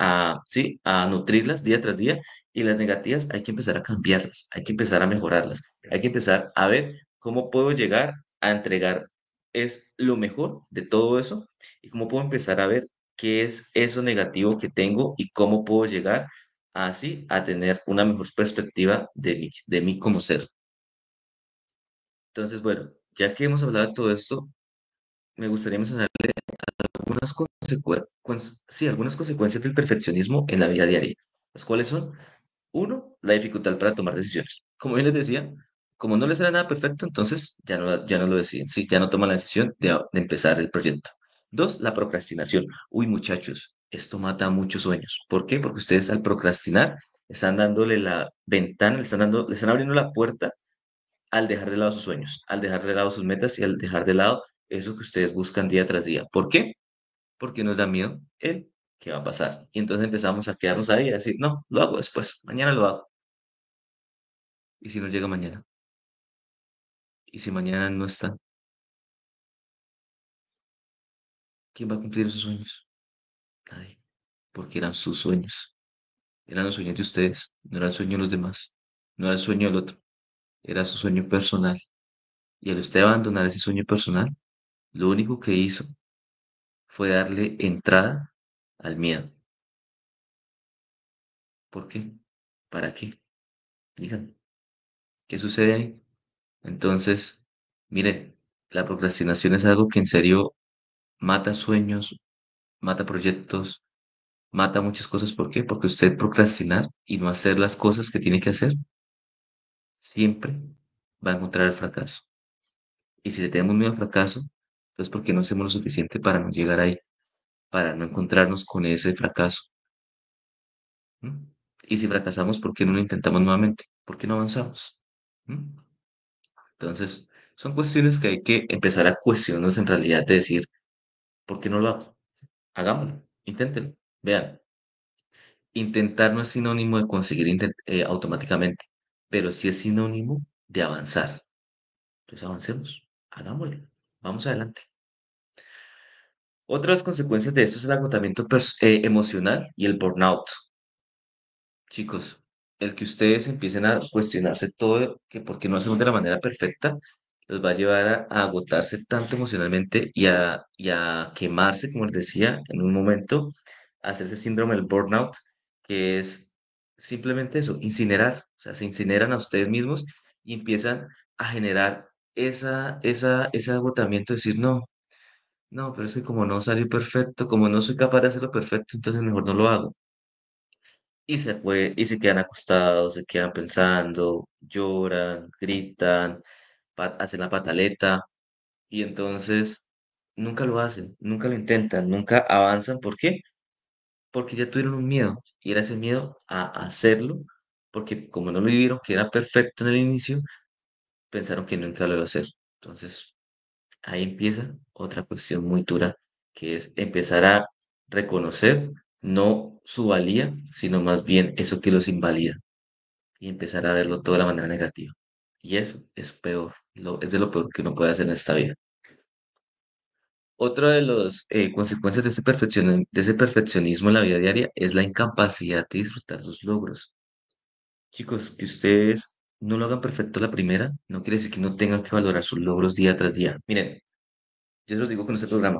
¿sí? A nutrirlas día tras día, y las negativas hay que empezar a cambiarlas, hay que empezar a mejorarlas, hay que empezar a ver cómo puedo llegar a entregar es lo mejor de todo eso y cómo puedo empezar a ver qué es eso negativo que tengo y cómo puedo llegar así a tener una mejor perspectiva de mí como ser. Entonces, bueno, ya que hemos hablado de todo esto, me gustaría mencionar algunas sí, algunas consecuencias del perfeccionismo en la vida diaria. ¿Las cuales son? Uno, la dificultad para tomar decisiones. Como yo les decía, como no les sale nada perfecto, entonces ya no lo deciden, sí, ya no toman la decisión de empezar el proyecto. Dos, la procrastinación. Uy, muchachos, esto mata muchos sueños. ¿Por qué? Porque ustedes al procrastinar están dándole la ventana, le están abriendo la puerta al dejar de lado sus sueños, al dejar de lado sus metas y al dejar de lado eso que ustedes buscan día tras día. ¿Por qué? Porque nos da miedo el qué va a pasar. Y entonces empezamos a quedarnos ahí y a decir, no, lo hago después, mañana lo hago. ¿Y si no llega mañana? ¿Y si mañana no está? ¿Quién va a cumplir esos sueños? Nadie, porque eran sus sueños. Eran los sueños de ustedes, no era el sueño de los demás, no era el sueño del otro, era su sueño personal. Y al usted abandonar ese sueño personal, lo único que hizo fue darle entrada al miedo. ¿Por qué? ¿Para qué? Digan, ¿qué sucede ahí? Entonces, miren, la procrastinación es algo que en serio mata sueños, mata proyectos, mata muchas cosas. ¿Por qué? Porque usted procrastinar y no hacer las cosas que tiene que hacer, siempre va a encontrar el fracaso. Y si le tenemos miedo al fracaso, entonces ¿por qué no hacemos lo suficiente para no llegar ahí, para no encontrarnos con ese fracaso? ¿Mm? Y si fracasamos, ¿por qué no lo intentamos nuevamente? ¿Por qué no avanzamos? ¿Mm? Entonces, son cuestiones que hay que empezar a cuestionarnos en realidad de decir, ¿por qué no lo hago? Hagámoslo, inténtenlo. Vean, intentar no es sinónimo de conseguir automáticamente, pero sí es sinónimo de avanzar. Entonces avancemos, hagámosle, vamos adelante. Otras consecuencias de esto es el agotamiento emocional y el burnout. Chicos, el que ustedes empiecen a cuestionarse todo, que por qué no hacemos de la manera perfecta, los va a llevar a agotarse tanto emocionalmente y a quemarse, como les decía, en un momento, a hacerse síndrome del burnout, que es simplemente eso, incinerar. O sea, se incineran a ustedes mismos y empiezan a generar ese agotamiento, de decir, no, no, pero es que como no salió perfecto, como no soy capaz de hacerlo perfecto, entonces mejor no lo hago. Y se quedan acostados, se quedan pensando, lloran, gritan, hacen la pataleta y entonces nunca lo hacen, nunca lo intentan, nunca avanzan. ¿Por qué? Porque ya tuvieron un miedo y era ese miedo a hacerlo, porque como no lo vivieron que era perfecto en el inicio, pensaron que nunca lo iba a hacer. Entonces ahí empieza otra cuestión muy dura, que es empezar a reconocer no su valía, sino más bien eso que los invalida y empezar a verlo todo de la manera negativa. Y eso es peor, es de lo peor que uno puede hacer en esta vida. Otra de las consecuencias de ese perfeccionismo en la vida diaria es la incapacidad de disfrutar sus logros. Chicos, que ustedes no lo hagan perfecto la primera, no quiere decir que no tengan que valorar sus logros día tras día. Miren, yo se los digo con este programa.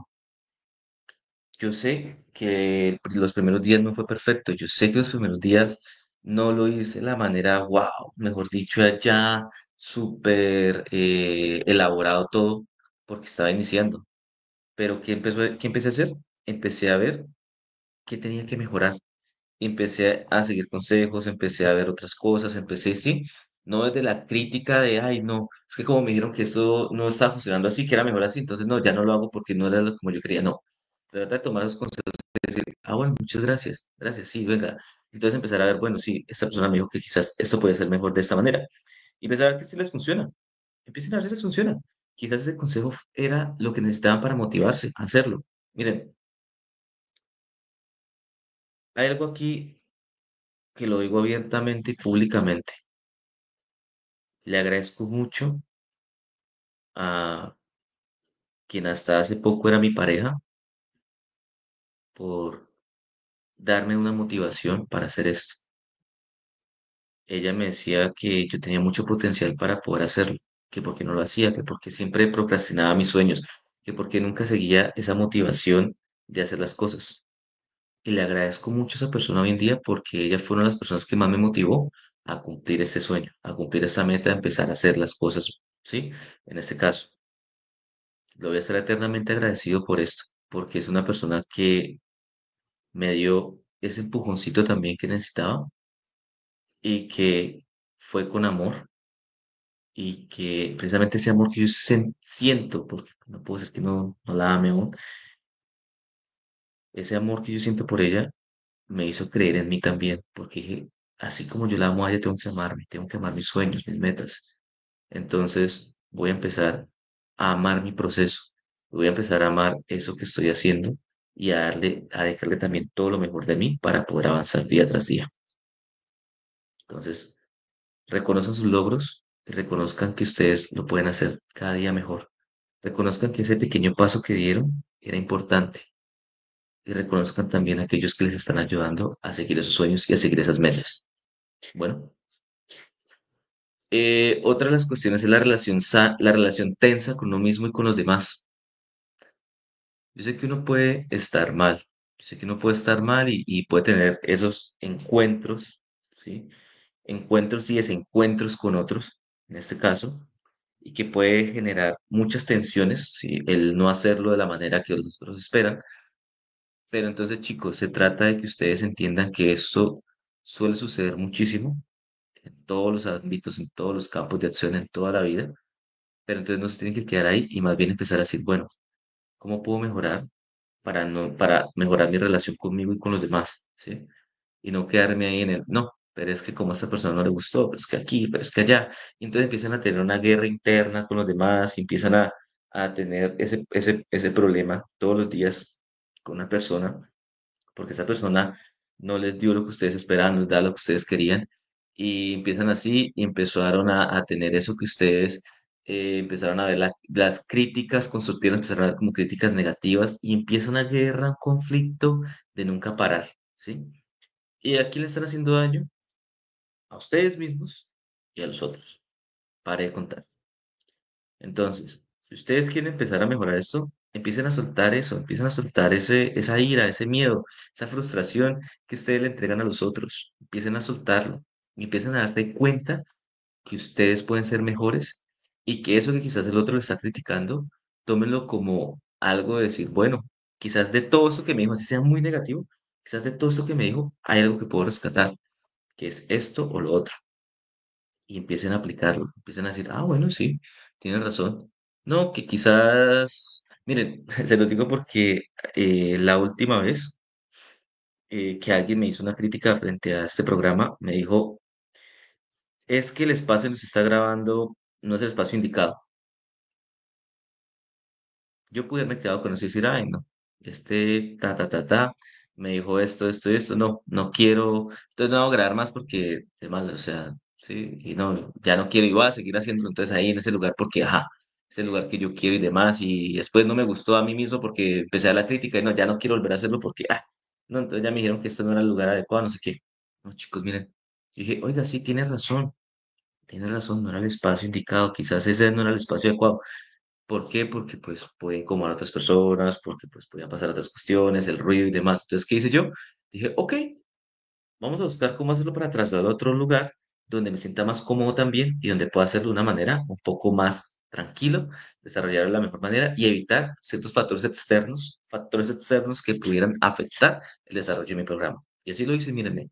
Yo sé que los primeros días no fue perfecto. Yo sé que los primeros días no lo hice de la manera, wow, mejor dicho, allá súper elaborado todo, porque estaba iniciando. Pero ¿qué empecé a hacer? Empecé a ver qué tenía que mejorar. Empecé a seguir consejos, empecé a ver otras cosas, empecé, sí, no desde la crítica de, ay, no, es que como me dijeron que esto no estaba funcionando así, que era mejor así, entonces no, ya no lo hago porque no era como yo quería, no. Trata de tomar los consejos y decir, ah, bueno, muchas gracias, gracias, sí, venga. Entonces empezar a ver, bueno, sí, esta persona me dijo que quizás esto puede ser mejor de esta manera. Y empezar a ver que sí les funciona. Empiecen a ver si les funciona. Quizás ese consejo era lo que necesitaban para motivarse a hacerlo. Miren, hay algo aquí que lo digo abiertamente y públicamente. Le agradezco mucho a quien hasta hace poco era mi pareja por darme una motivación para hacer esto. Ella me decía que yo tenía mucho potencial para poder hacerlo, que porque no lo hacía, que porque siempre procrastinaba mis sueños, que porque nunca seguía esa motivación de hacer las cosas. Y le agradezco mucho a esa persona hoy en día porque ella fue una de las personas que más me motivó a cumplir este sueño, a cumplir esa meta, de empezar a hacer las cosas, ¿sí? En este caso, le voy a estar eternamente agradecido por esto, porque es una persona que me dio ese empujoncito también que necesitaba y que fue con amor y que precisamente ese amor que yo siento, porque no puedo decir que no la ame aún, ese amor que yo siento por ella me hizo creer en mí también, porque dije, así como yo la amo a ella, tengo que amarme, tengo que amar mis sueños, mis metas. Entonces voy a empezar a amar mi proceso, voy a empezar a amar eso que estoy haciendo y a dejarle también todo lo mejor de mí para poder avanzar día tras día. Entonces, reconozcan sus logros y reconozcan que ustedes lo pueden hacer cada día mejor. Reconozcan que ese pequeño paso que dieron era importante y reconozcan también a aquellos que les están ayudando a seguir esos sueños y a seguir esas metas. Bueno, otra de las cuestiones es la relación tensa con uno mismo y con los demás. Yo sé que uno puede estar mal, yo sé que uno puede estar mal y puede tener esos encuentros, ¿sí? Encuentros y desencuentros con otros, en este caso, y que puede generar muchas tensiones, ¿sí? El no hacerlo de la manera que los otros esperan. Pero entonces, chicos, se trata de que ustedes entiendan que eso suele suceder muchísimo en todos los ámbitos, en todos los campos de acción, en toda la vida, pero entonces no se tienen que quedar ahí y más bien empezar a decir, bueno, ¿cómo puedo mejorar para no, para mejorar mi relación conmigo y con los demás? ¿Sí? Y no quedarme ahí en el, no, pero es que como a esta persona no le gustó, pero es que aquí, pero es que allá. Y entonces empiezan a tener una guerra interna con los demás y empiezan a tener ese problema todos los días con una persona porque esa persona no les dio lo que ustedes esperaban, no les da lo que ustedes querían, y empiezan así, y empezaron a tener eso que ustedes empezaron a ver las críticas constructivas, empezaron a ver como críticas negativas, y empieza una guerra, un conflicto de nunca parar, ¿sí? ¿Y a quién le están haciendo daño? A ustedes mismos y a los otros. Pare de contar. Entonces, si ustedes quieren empezar a mejorar esto, empiecen a soltar eso, empiecen a soltar esa ira, ese miedo, esa frustración que ustedes le entregan a los otros. Empiecen a soltarlo y empiecen a darse cuenta que ustedes pueden ser mejores y que eso que quizás el otro le está criticando, tómenlo como algo de decir, bueno, quizás de todo esto que me dijo, así sea muy negativo, quizás de todo esto que me dijo, hay algo que puedo rescatar, que es esto o lo otro y empiecen a aplicarlo, empiecen a decir, ah, bueno, sí, tienes razón. No, que quizás, miren, se lo digo porque la última vez que alguien me hizo una crítica frente a este programa, me dijo, es que el espacio donde se está grabando no es el espacio indicado. Yo pude haberme quedado con eso y decir, ay, no, me dijo esto, esto y esto, no, no quiero, entonces no voy a grabar más porque es malo, o sea, sí, y no, ya no quiero, y voy a seguir haciéndolo entonces ahí en ese lugar porque, ajá, es el lugar que yo quiero y demás, y después no me gustó a mí mismo porque empecé a la crítica y no, ya no quiero volver a hacerlo porque, no, entonces ya me dijeron que esto no era el lugar adecuado, no sé qué. No, chicos, miren, yo dije, oiga, sí, tiene razón, no era el espacio indicado, quizás ese no era el espacio adecuado. ¿Por qué? Porque pues pueden incomodar a otras personas, porque pues podían pasar otras cuestiones, el ruido y demás. Entonces, ¿qué hice yo? Dije, ok, vamos a buscar cómo hacerlo para trasladarlo a otro lugar donde me sienta más cómodo también y donde pueda hacerlo de una manera un poco más tranquilo, desarrollarlo de la mejor manera y evitar ciertos factores externos que pudieran afectar el desarrollo de mi programa. Y así lo hice, mírenme,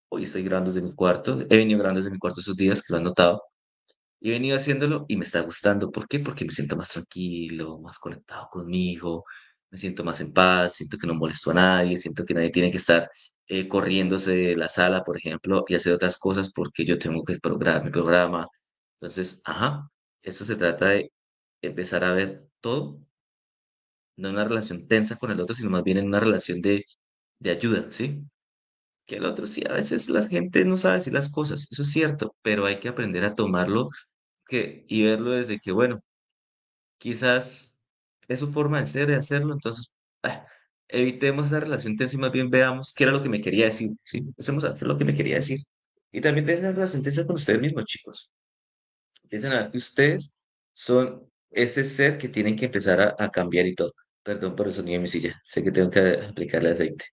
hoy estoy grabando desde mi cuarto, he venido grabando desde mi cuarto estos días, que lo han notado, y he venido haciéndolo y me está gustando. ¿Por qué? Porque me siento más tranquilo, más conectado conmigo, me siento más en paz, siento que no molesto a nadie, siento que nadie tiene que estar corriéndose de la sala, por ejemplo, y hacer otras cosas porque yo tengo que programar mi programa. Entonces, ajá, esto se trata de empezar a ver todo, no en una relación tensa con el otro, sino más bien en una relación de ayuda, ¿sí? Que el otro sí, a veces la gente no sabe decir las cosas, eso es cierto, pero hay que aprender a tomarlo y verlo desde que, bueno, quizás es su forma de ser, de hacerlo, entonces evitemos esa relación tensa y más bien veamos qué era lo que me quería decir, ¿sí? Empecemos a hacer lo que me quería decir. Y también tengan la relación tensa con ustedes mismos, chicos. Empiecen a ver que ustedes son ese ser que tienen que empezar a cambiar y todo. Perdón por el sonido de mi silla. Sé que tengo que aplicarle aceite.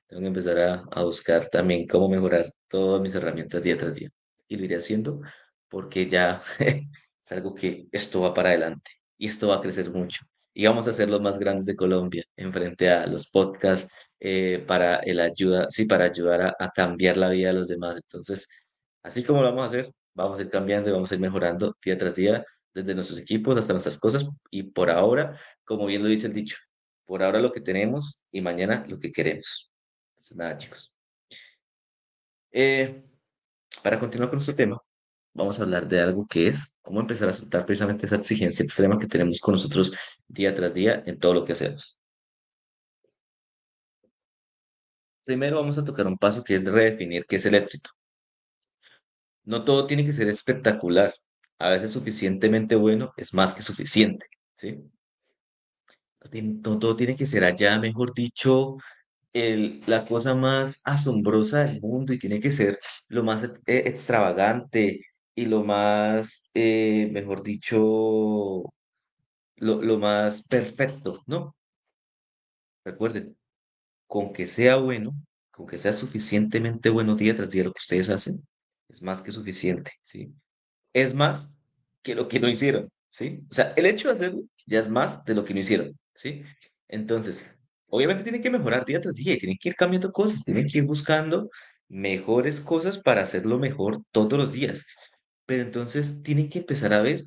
Tengo que empezar a buscar también cómo mejorar todas mis herramientas día tras día. Y lo iré haciendo porque ya es algo que esto va para adelante y esto va a crecer mucho. Y vamos a ser los más grandes de Colombia en frente a los podcasts para el ayuda, sí, para ayudar a cambiar la vida de los demás. Entonces, así como lo vamos a hacer, vamos a ir cambiando y vamos a ir mejorando día tras día, desde nuestros equipos hasta nuestras cosas. Y por ahora, como bien lo dice el dicho, por ahora lo que tenemos y mañana lo que queremos. Entonces, nada, chicos. Eh, para continuar con nuestro tema, vamos a hablar de algo que es cómo empezar a soltar precisamente esa exigencia extrema que tenemos con nosotros día tras día en todo lo que hacemos. Primero vamos a tocar un paso que es redefinir qué es el éxito. No todo tiene que ser espectacular. A veces suficientemente bueno es más que suficiente, ¿sí? No todo tiene que ser allá, mejor dicho, la cosa más asombrosa del mundo y tiene que ser lo más extravagante y lo más, mejor dicho, lo más perfecto, ¿no? Recuerden, con que sea bueno, con que sea suficientemente bueno día tras día lo que ustedes hacen, es más que suficiente, ¿sí? Es más que lo que no hicieron, ¿sí? O sea, el hecho de hacerlo ya es más de lo que no hicieron, ¿sí? Entonces, obviamente tienen que mejorar día tras día y tienen que ir cambiando cosas, tienen que ir buscando mejores cosas para hacerlo mejor todos los días. Pero entonces tienen que empezar a ver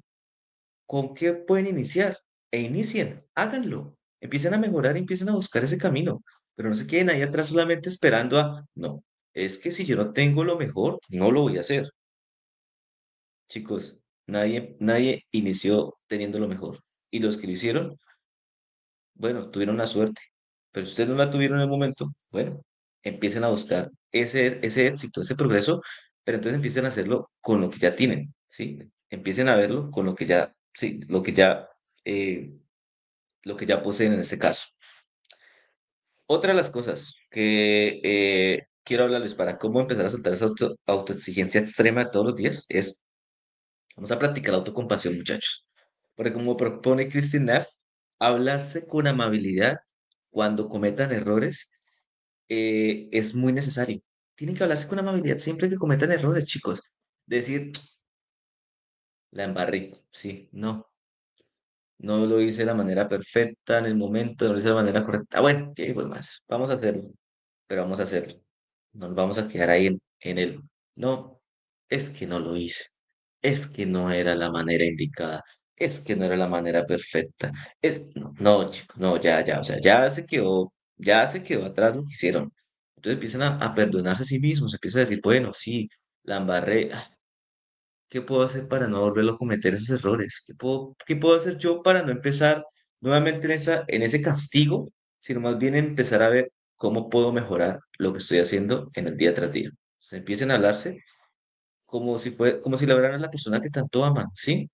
con qué pueden iniciar e inicien, háganlo, empiecen a mejorar, empiecen a buscar ese camino, pero no se queden ahí atrás solamente esperando a, no, es que si yo no tengo lo mejor, no lo voy a hacer. Chicos, nadie inició teniendo lo mejor. Y los que lo hicieron, bueno, tuvieron la suerte. Pero si ustedes no la tuvieron en el momento, bueno, empiecen a buscar ese éxito, ese progreso, pero entonces empiecen a hacerlo con lo que ya tienen, ¿sí? Empiecen a verlo con lo que ya, sí, eh, lo que ya poseen en este caso. Otra de las cosas que quiero hablarles para cómo empezar a soltar esa autoexigencia extrema todos los días es, vamos a practicar la autocompasión, muchachos. Porque como propone Christine Neff, hablarse con amabilidad cuando cometan errores es muy necesario. Tienen que hablarse con amabilidad siempre que cometan errores, chicos. Decir, la embarré, sí, no lo hice de la manera perfecta en el momento, no lo hice de la manera correcta. Bueno, ¿qué pues más? Vamos a hacerlo, pero vamos a hacerlo. No nos vamos a quedar ahí en el, no, es que no lo hice, es que no era la manera indicada, es que no era la manera perfecta, no, chicos, no, o sea, ya se quedó atrás lo que hicieron. Entonces empiezan a perdonarse a sí mismos, empiezan a decir, bueno, sí, la embarré, ¿qué puedo hacer para no volverlo a cometer esos errores? Qué puedo hacer yo para no empezar nuevamente en ese castigo, sino más bien empezar a ver cómo puedo mejorar lo que estoy haciendo en el día tras día? O sea, empiecen a hablarse como si la hablaran a la persona que tanto aman, ¿sí?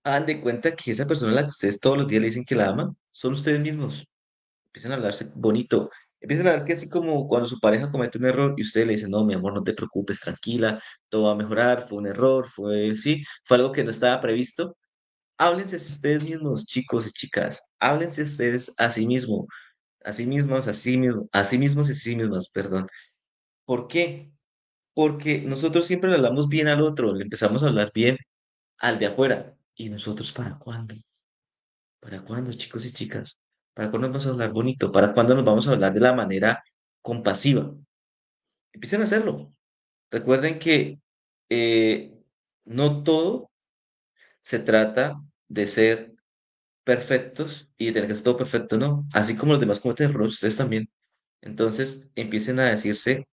Hagan de cuenta que esa persona a la que ustedes todos los días le dicen que la aman, son ustedes mismos. Empiezan a hablarse bonito. Empiezan a hablar que así como cuando su pareja comete un error y usted le dice, no, mi amor, no te preocupes, tranquila, todo va a mejorar, fue un error, sí, fue algo que no estaba previsto. Háblense a ustedes mismos, chicos y chicas. Háblense ustedes a sí mismos, a sí mismos y a sí mismas, perdón. ¿Por qué? Porque nosotros siempre le hablamos bien al otro, le empezamos a hablar bien al de afuera. ¿Y nosotros para cuándo? ¿Para cuándo, chicos y chicas? ¿Para cuándo nos vamos a hablar bonito? ¿Para cuándo nos vamos a hablar de la manera compasiva? Empiecen a hacerlo. Recuerden que eh, no todo se trata de ser perfectos y de tener que hacer todo perfecto, ¿no? Así como los demás cometen errores, ustedes también. Entonces empiecen a decirse,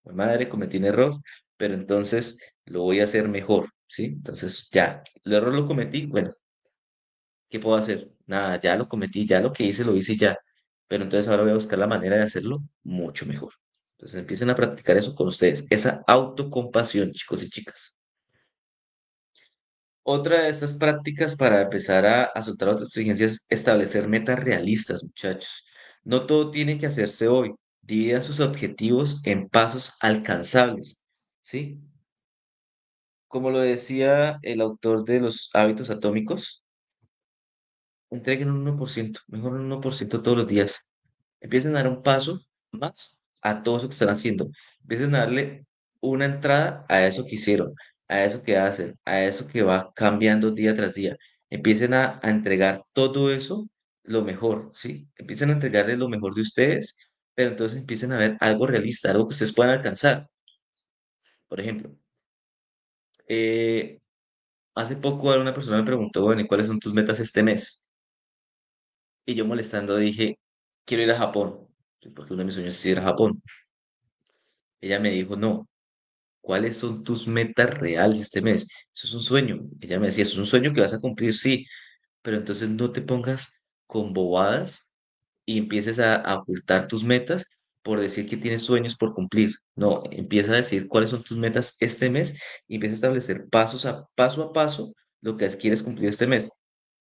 "Mi madre, cometí un error, pero entonces lo voy a hacer mejor, ¿sí? Entonces ya, el error lo cometí, bueno, ¿qué puedo hacer? Nada, ya lo cometí, ya lo que hice, lo hice y ya. Pero entonces ahora voy a buscar la manera de hacerlo mucho mejor. Entonces empiecen a practicar eso con ustedes, esa autocompasión, chicos y chicas. Otra de estas prácticas para empezar a soltar otras exigencias es establecer metas realistas, muchachos. No todo tiene que hacerse hoy. Dividan sus objetivos en pasos alcanzables, ¿sí? Como lo decía el autor de los hábitos atómicos, entreguen un 1%, mejor un 1% todos los días. Empiecen a dar un paso más a todo eso que están haciendo. Empiecen a darle una entrada a eso que hicieron, a eso que hacen, a eso que va cambiando día tras día. Empiecen a entregar todo eso lo mejor, ¿sí? Empiecen a entregarles lo mejor de ustedes, pero entonces empiecen a ver algo realista, algo que ustedes puedan alcanzar. Por ejemplo, eh, hace poco una persona me preguntó, bueno, ¿y cuáles son tus metas este mes? Y yo molestando dije, quiero ir a Japón, sí, porque uno de mis sueños es ir a Japón. Ella me dijo, no, ¿cuáles son tus metas reales este mes? Eso es un sueño. Ella me decía, es un sueño que vas a cumplir, sí, pero entonces no te pongas con bobadas y empieces a ocultar tus metas por decir que tienes sueños por cumplir. No, empieza a decir cuáles son tus metas este mes y empieza a establecer paso a paso lo que quieres cumplir este mes.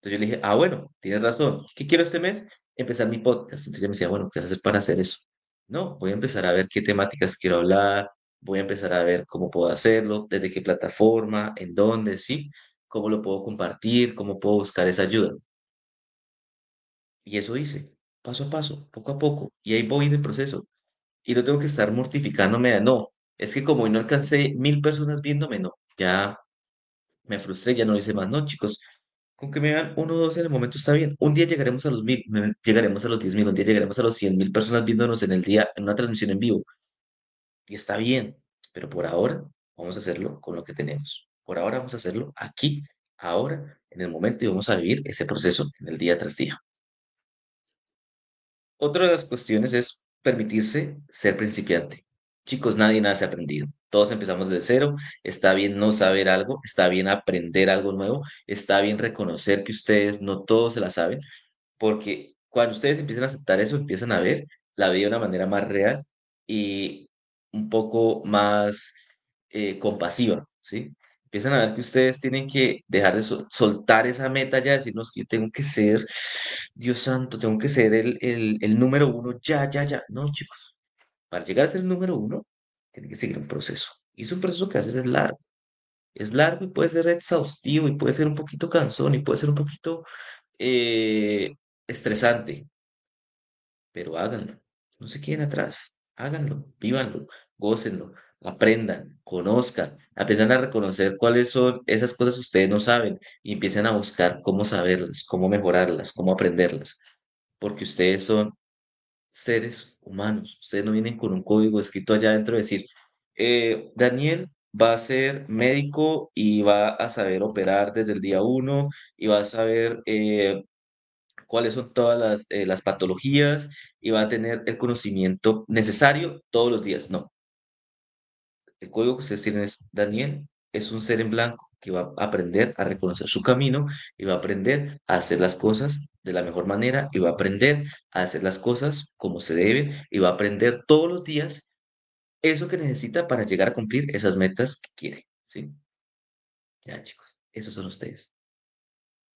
Entonces yo le dije, ah, bueno, tienes razón. ¿Qué quiero este mes? Empezar mi podcast. Entonces ella me decía, bueno, ¿qué vas a hacer para hacer eso? No, voy a empezar a ver qué temáticas quiero hablar, voy a empezar a ver cómo puedo hacerlo, desde qué plataforma, en dónde, sí, cómo lo puedo compartir, cómo puedo buscar esa ayuda. Y eso hice, paso a paso, poco a poco. Y ahí voy en el proceso. Y no tengo que estar mortificándome de no. Es que como hoy no alcancé 1000 personas viéndome, no. Ya me frustré, ya no hice más. No, chicos, Con que me vean uno o dos en el momento está bien. Un día llegaremos a los 1000, llegaremos a los 10.000, un día llegaremos a los 100.000 personas viéndonos en el día en una transmisión en vivo. Y está bien, pero por ahora vamos a hacerlo con lo que tenemos. Por ahora vamos a hacerlo aquí, ahora, en el momento y vamos a vivir ese proceso en el día tras día. Otra de las cuestiones es permitirse ser principiante. Chicos, nadie nace aprendido. Todos empezamos desde cero. Está bien no saber algo, está bien aprender algo nuevo, está bien reconocer que ustedes no todos se la saben, porque cuando ustedes empiezan a aceptar eso, empiezan a ver la vida de una manera más real y un poco más compasiva, ¿sí? Empiezan a ver que ustedes tienen que dejar de soltar esa meta ya, decirnos que yo tengo que ser, Dios santo, tengo que ser el número uno, ya, ya, ya. No, chicos, para llegar a ser el número uno, tienen que seguir un proceso. Y es un proceso que a veces es largo. Es largo y puede ser exhaustivo y puede ser un poquito cansón y puede ser un poquito eh, estresante, pero háganlo. No se queden atrás. Háganlo, vívanlo, gócenlo, aprendan, conozcan, empiezan a reconocer cuáles son esas cosas que ustedes no saben y empiecen a buscar cómo saberlas, cómo mejorarlas, cómo aprenderlas, porque ustedes son seres humanos. Ustedes no vienen con un código escrito allá adentro de decir, Daniel va a ser médico y va a saber operar desde el día uno y va a saber cuáles son todas las patologías y va a tener el conocimiento necesario todos los días. No, el código que ustedes tienen es Daniel. Es un ser en blanco que va a aprender a reconocer su camino y va a aprender a hacer las cosas de la mejor manera y va a aprender a hacer las cosas como se deben y va a aprender todos los días eso que necesita para llegar a cumplir esas metas que quiere. ¿Sí? Ya, chicos, esos son ustedes.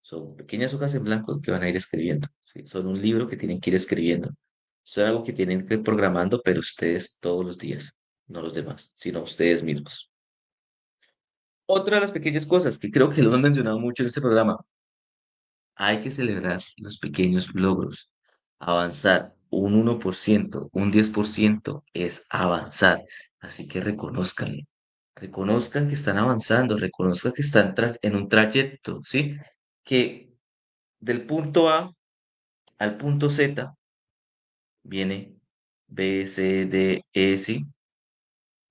Son pequeñas hojas en blanco que van a ir escribiendo. ¿Sí? Son un libro que tienen que ir escribiendo. Son algo que tienen que ir programando, pero ustedes todos los días, no los demás, sino ustedes mismos. Otra de las pequeñas cosas que creo que lo hemos mencionado mucho en este programa, hay que celebrar los pequeños logros. Avanzar un 1%, un 10% es avanzar. Así que reconózcanlo. Reconozcan que están avanzando, reconozcan que están en un trayecto, ¿sí? Que del punto A al punto Z viene B, C, D, E, ¿sí?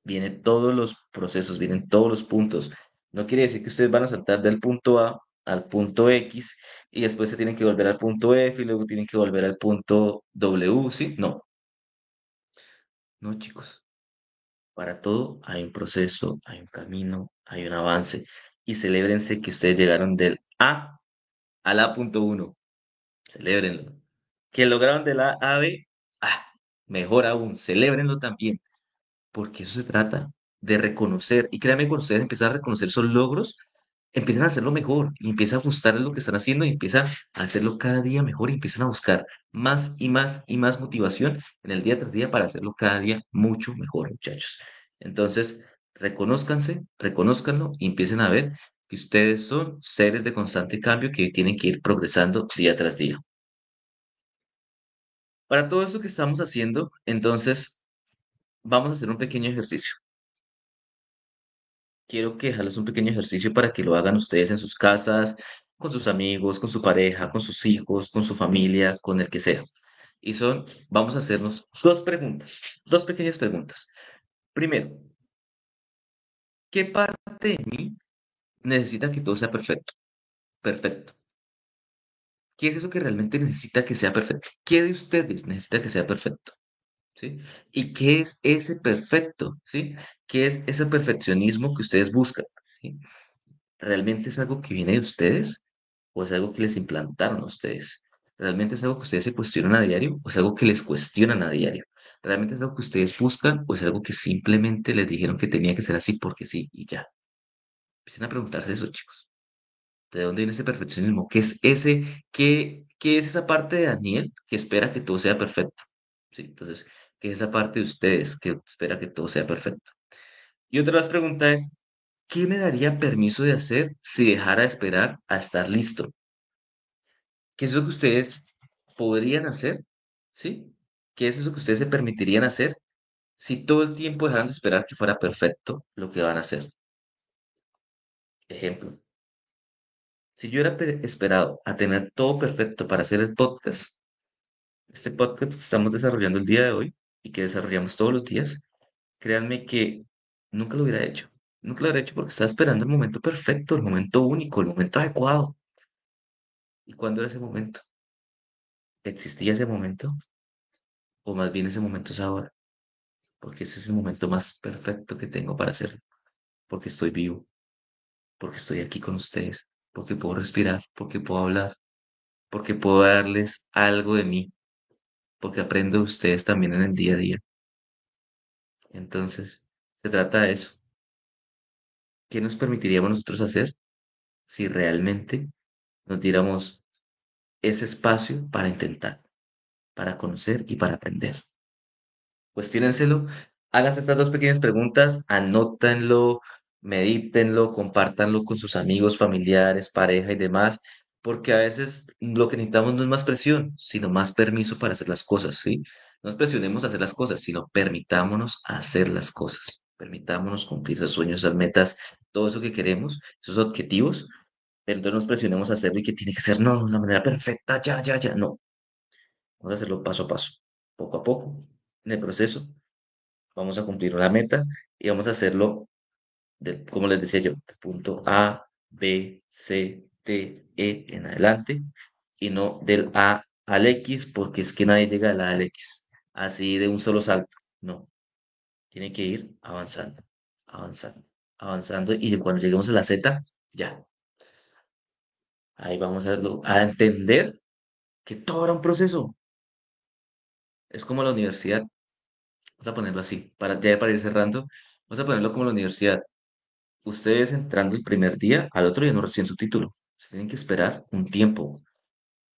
Vienen todos los procesos, vienen todos los puntos. No quiere decir que ustedes van a saltar del punto A al punto X y después se tienen que volver al punto F y luego tienen que volver al punto W, ¿sí? No, no, chicos. Para todo hay un proceso, hay un camino, hay un avance. Y celébrense que ustedes llegaron del A al A.1. Celébrenlo. Que lograron del A a B, ah, mejor aún, celébrenlo también. Porque eso se trata de reconocer. Y créanme, cuando ustedes empiezan a reconocer esos logros, empiezan a hacerlo mejor y empiezan a gustarles lo que están haciendo y empiezan a hacerlo cada día mejor y empiezan a buscar más y más y más motivación en el día tras día para hacerlo cada día mucho mejor, muchachos. Entonces, reconózcanse, reconózcanlo y empiecen a ver que ustedes son seres de constante cambio que tienen que ir progresando día tras día. Para todo esto que estamos haciendo, entonces, vamos a hacer un pequeño ejercicio. Quiero que dejarles un pequeño ejercicio para que lo hagan ustedes en sus casas, con sus amigos, con su pareja, con sus hijos, con su familia, con el que sea. Y son, vamos a hacernos dos preguntas, dos pequeñas preguntas. Primero, ¿qué parte de mí necesita que todo sea perfecto? Perfecto. ¿Qué es eso que realmente necesita que sea perfecto? ¿Qué de ustedes necesita que sea perfecto? ¿Sí? ¿Y qué es ese perfecto? ¿Sí? ¿Qué es ese perfeccionismo que ustedes buscan? ¿Sí? ¿Realmente es algo que viene de ustedes o es algo que les implantaron a ustedes? ¿Realmente es algo que ustedes se cuestionan a diario o es algo que les cuestionan a diario? ¿Realmente es algo que ustedes buscan o es algo que simplemente les dijeron que tenía que ser así porque sí y ya? Empiecen a preguntarse eso, chicos. ¿De dónde viene ese perfeccionismo? ¿Qué es qué es esa parte de Daniel que espera que todo sea perfecto? Sí, entonces, ¿qué es esa parte de ustedes que espera que todo sea perfecto? Y otra de las preguntas es, ¿qué me daría permiso de hacer si dejara de esperar a estar listo? ¿Qué es eso que ustedes podrían hacer? ¿Sí? ¿Qué es eso que ustedes se permitirían hacer si todo el tiempo dejaran de esperar que fuera perfecto lo que van a hacer? Ejemplo, Si yo hubiera esperado a tener todo perfecto para hacer el podcast, este podcast que estamos desarrollando el día de hoy y que desarrollamos todos los días, créanme que nunca lo hubiera hecho. Nunca lo hubiera hecho porque estaba esperando el momento perfecto, el momento único, el momento adecuado. ¿Y cuándo era ese momento? ¿Existía ese momento? O más bien ese momento es ahora, porque ese es el momento más perfecto que tengo para hacerlo, porque estoy vivo, porque estoy aquí con ustedes, porque puedo respirar, porque puedo hablar, porque puedo darles algo de mí, porque aprendo de ustedes también en el día a día. Entonces, se trata de eso. ¿Qué nos permitiríamos nosotros hacer si realmente nos diéramos ese espacio para intentar, para conocer y para aprender? Cuestiónenselo, háganse estas dos pequeñas preguntas, anótenlo, medítenlo, compártanlo con sus amigos, familiares, pareja y demás, porque a veces lo que necesitamos no es más presión, sino más permiso para hacer las cosas, ¿sí? No nos presionemos a hacer las cosas, sino permitámonos hacer las cosas, permitámonos cumplir esos sueños, esas metas, todo eso que queremos, esos objetivos, pero entonces nos presionemos a hacerlo y que tiene que ser, no, de una manera perfecta, ya, ya, ya, no, vamos a hacerlo paso a paso, poco a poco, en el proceso vamos a cumplir una meta y vamos a hacerlo, como les decía yo, del punto A, B, C, D, E en adelante y no del A al X, porque es que nadie llega del A al X, así de un solo salto. No, tiene que ir avanzando, avanzando, avanzando y cuando lleguemos a la Z, ya, ahí vamos a entender que todo era un proceso. Es como la universidad, vamos a ponerlo así, ya para ir cerrando, vamos a ponerlo como la universidad. Ustedes entrando el primer día, al otro día no reciben su título. Se tienen que esperar un tiempo.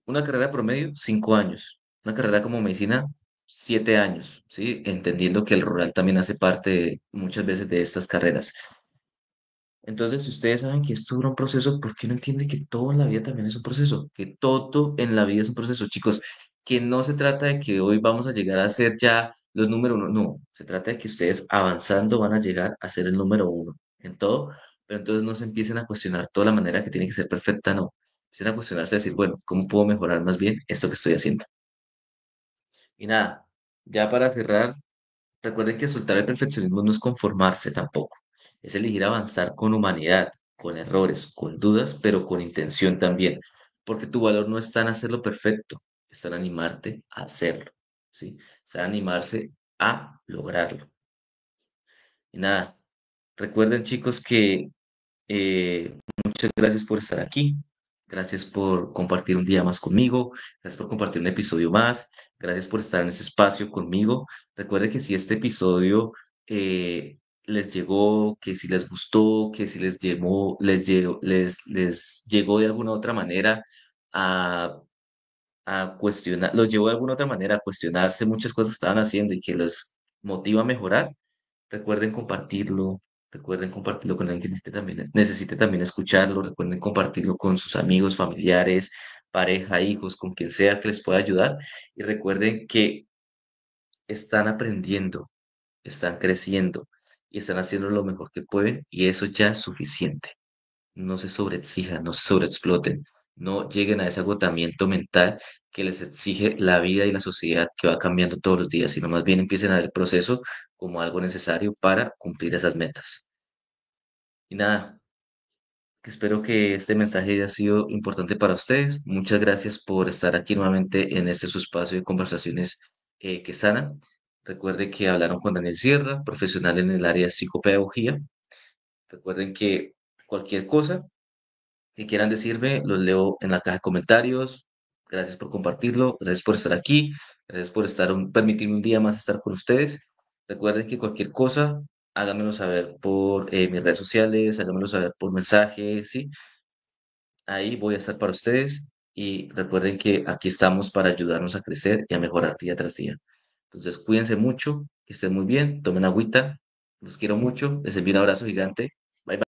Una carrera promedio, 5 años. Una carrera como medicina, 7 años, ¿sí? Entendiendo que el rural también hace parte muchas veces de estas carreras. Entonces, si ustedes saben que esto dura un proceso, ¿por qué no entienden que todo en la vida también es un proceso? Que todo en la vida es un proceso, chicos. Que no se trata de que hoy vamos a llegar a ser ya los número uno, no. Se trata de que ustedes avanzando van a llegar a ser el número uno en todo, pero entonces no se empiecen a cuestionar toda la manera que tiene que ser perfecta, no. Empiecen a cuestionarse, a decir, bueno, ¿cómo puedo mejorar más bien esto que estoy haciendo? Y nada, ya para cerrar, recuerden que soltar el perfeccionismo no es conformarse tampoco, es elegir avanzar con humanidad, con errores, con dudas, pero con intención también, porque tu valor no está en hacerlo perfecto, está en animarte a hacerlo, ¿sí? Está en animarse a lograrlo. Y nada, recuerden chicos que muchas gracias por estar aquí. Gracias por compartir un día más conmigo. Gracias por compartir un episodio más. Gracias por estar en ese espacio conmigo. Recuerde que si este episodio les llegó, que si les gustó, que si les llegó de alguna otra manera a, a cuestionar, los llevó de alguna otra manera a cuestionarse muchas cosas que estaban haciendo y que los motiva a mejorar, recuerden compartirlo con alguien que necesite también escucharlo, recuerden compartirlo con sus amigos, familiares, pareja, hijos, con quien sea que les pueda ayudar. Y recuerden que están aprendiendo, están creciendo y están haciendo lo mejor que pueden y eso ya es suficiente. No se sobreexijan, no se sobreexploten, no lleguen a ese agotamiento mental que les exige la vida y la sociedad que va cambiando todos los días, sino más bien empiecen a ver el proceso como algo necesario para cumplir esas metas. Y nada, que espero que este mensaje haya sido importante para ustedes. Muchas gracias por estar aquí nuevamente en este su espacio de conversaciones que sanan. Recuerde que hablaron con Daniel Sierra, profesional en el área de psicopedagogía. Recuerden que cualquier cosa que quieran decirme, los leo en la caja de comentarios. Gracias por compartirlo, gracias por estar aquí, gracias por permitirme un día más estar con ustedes. Recuerden que cualquier cosa, háganmelo saber por mis redes sociales, háganmelo saber por mensaje, ¿sí? Ahí voy a estar para ustedes y recuerden que aquí estamos para ayudarnos a crecer y a mejorar día tras día. Entonces, cuídense mucho, que estén muy bien, tomen agüita, los quiero mucho, les envío un abrazo gigante. Bye bye.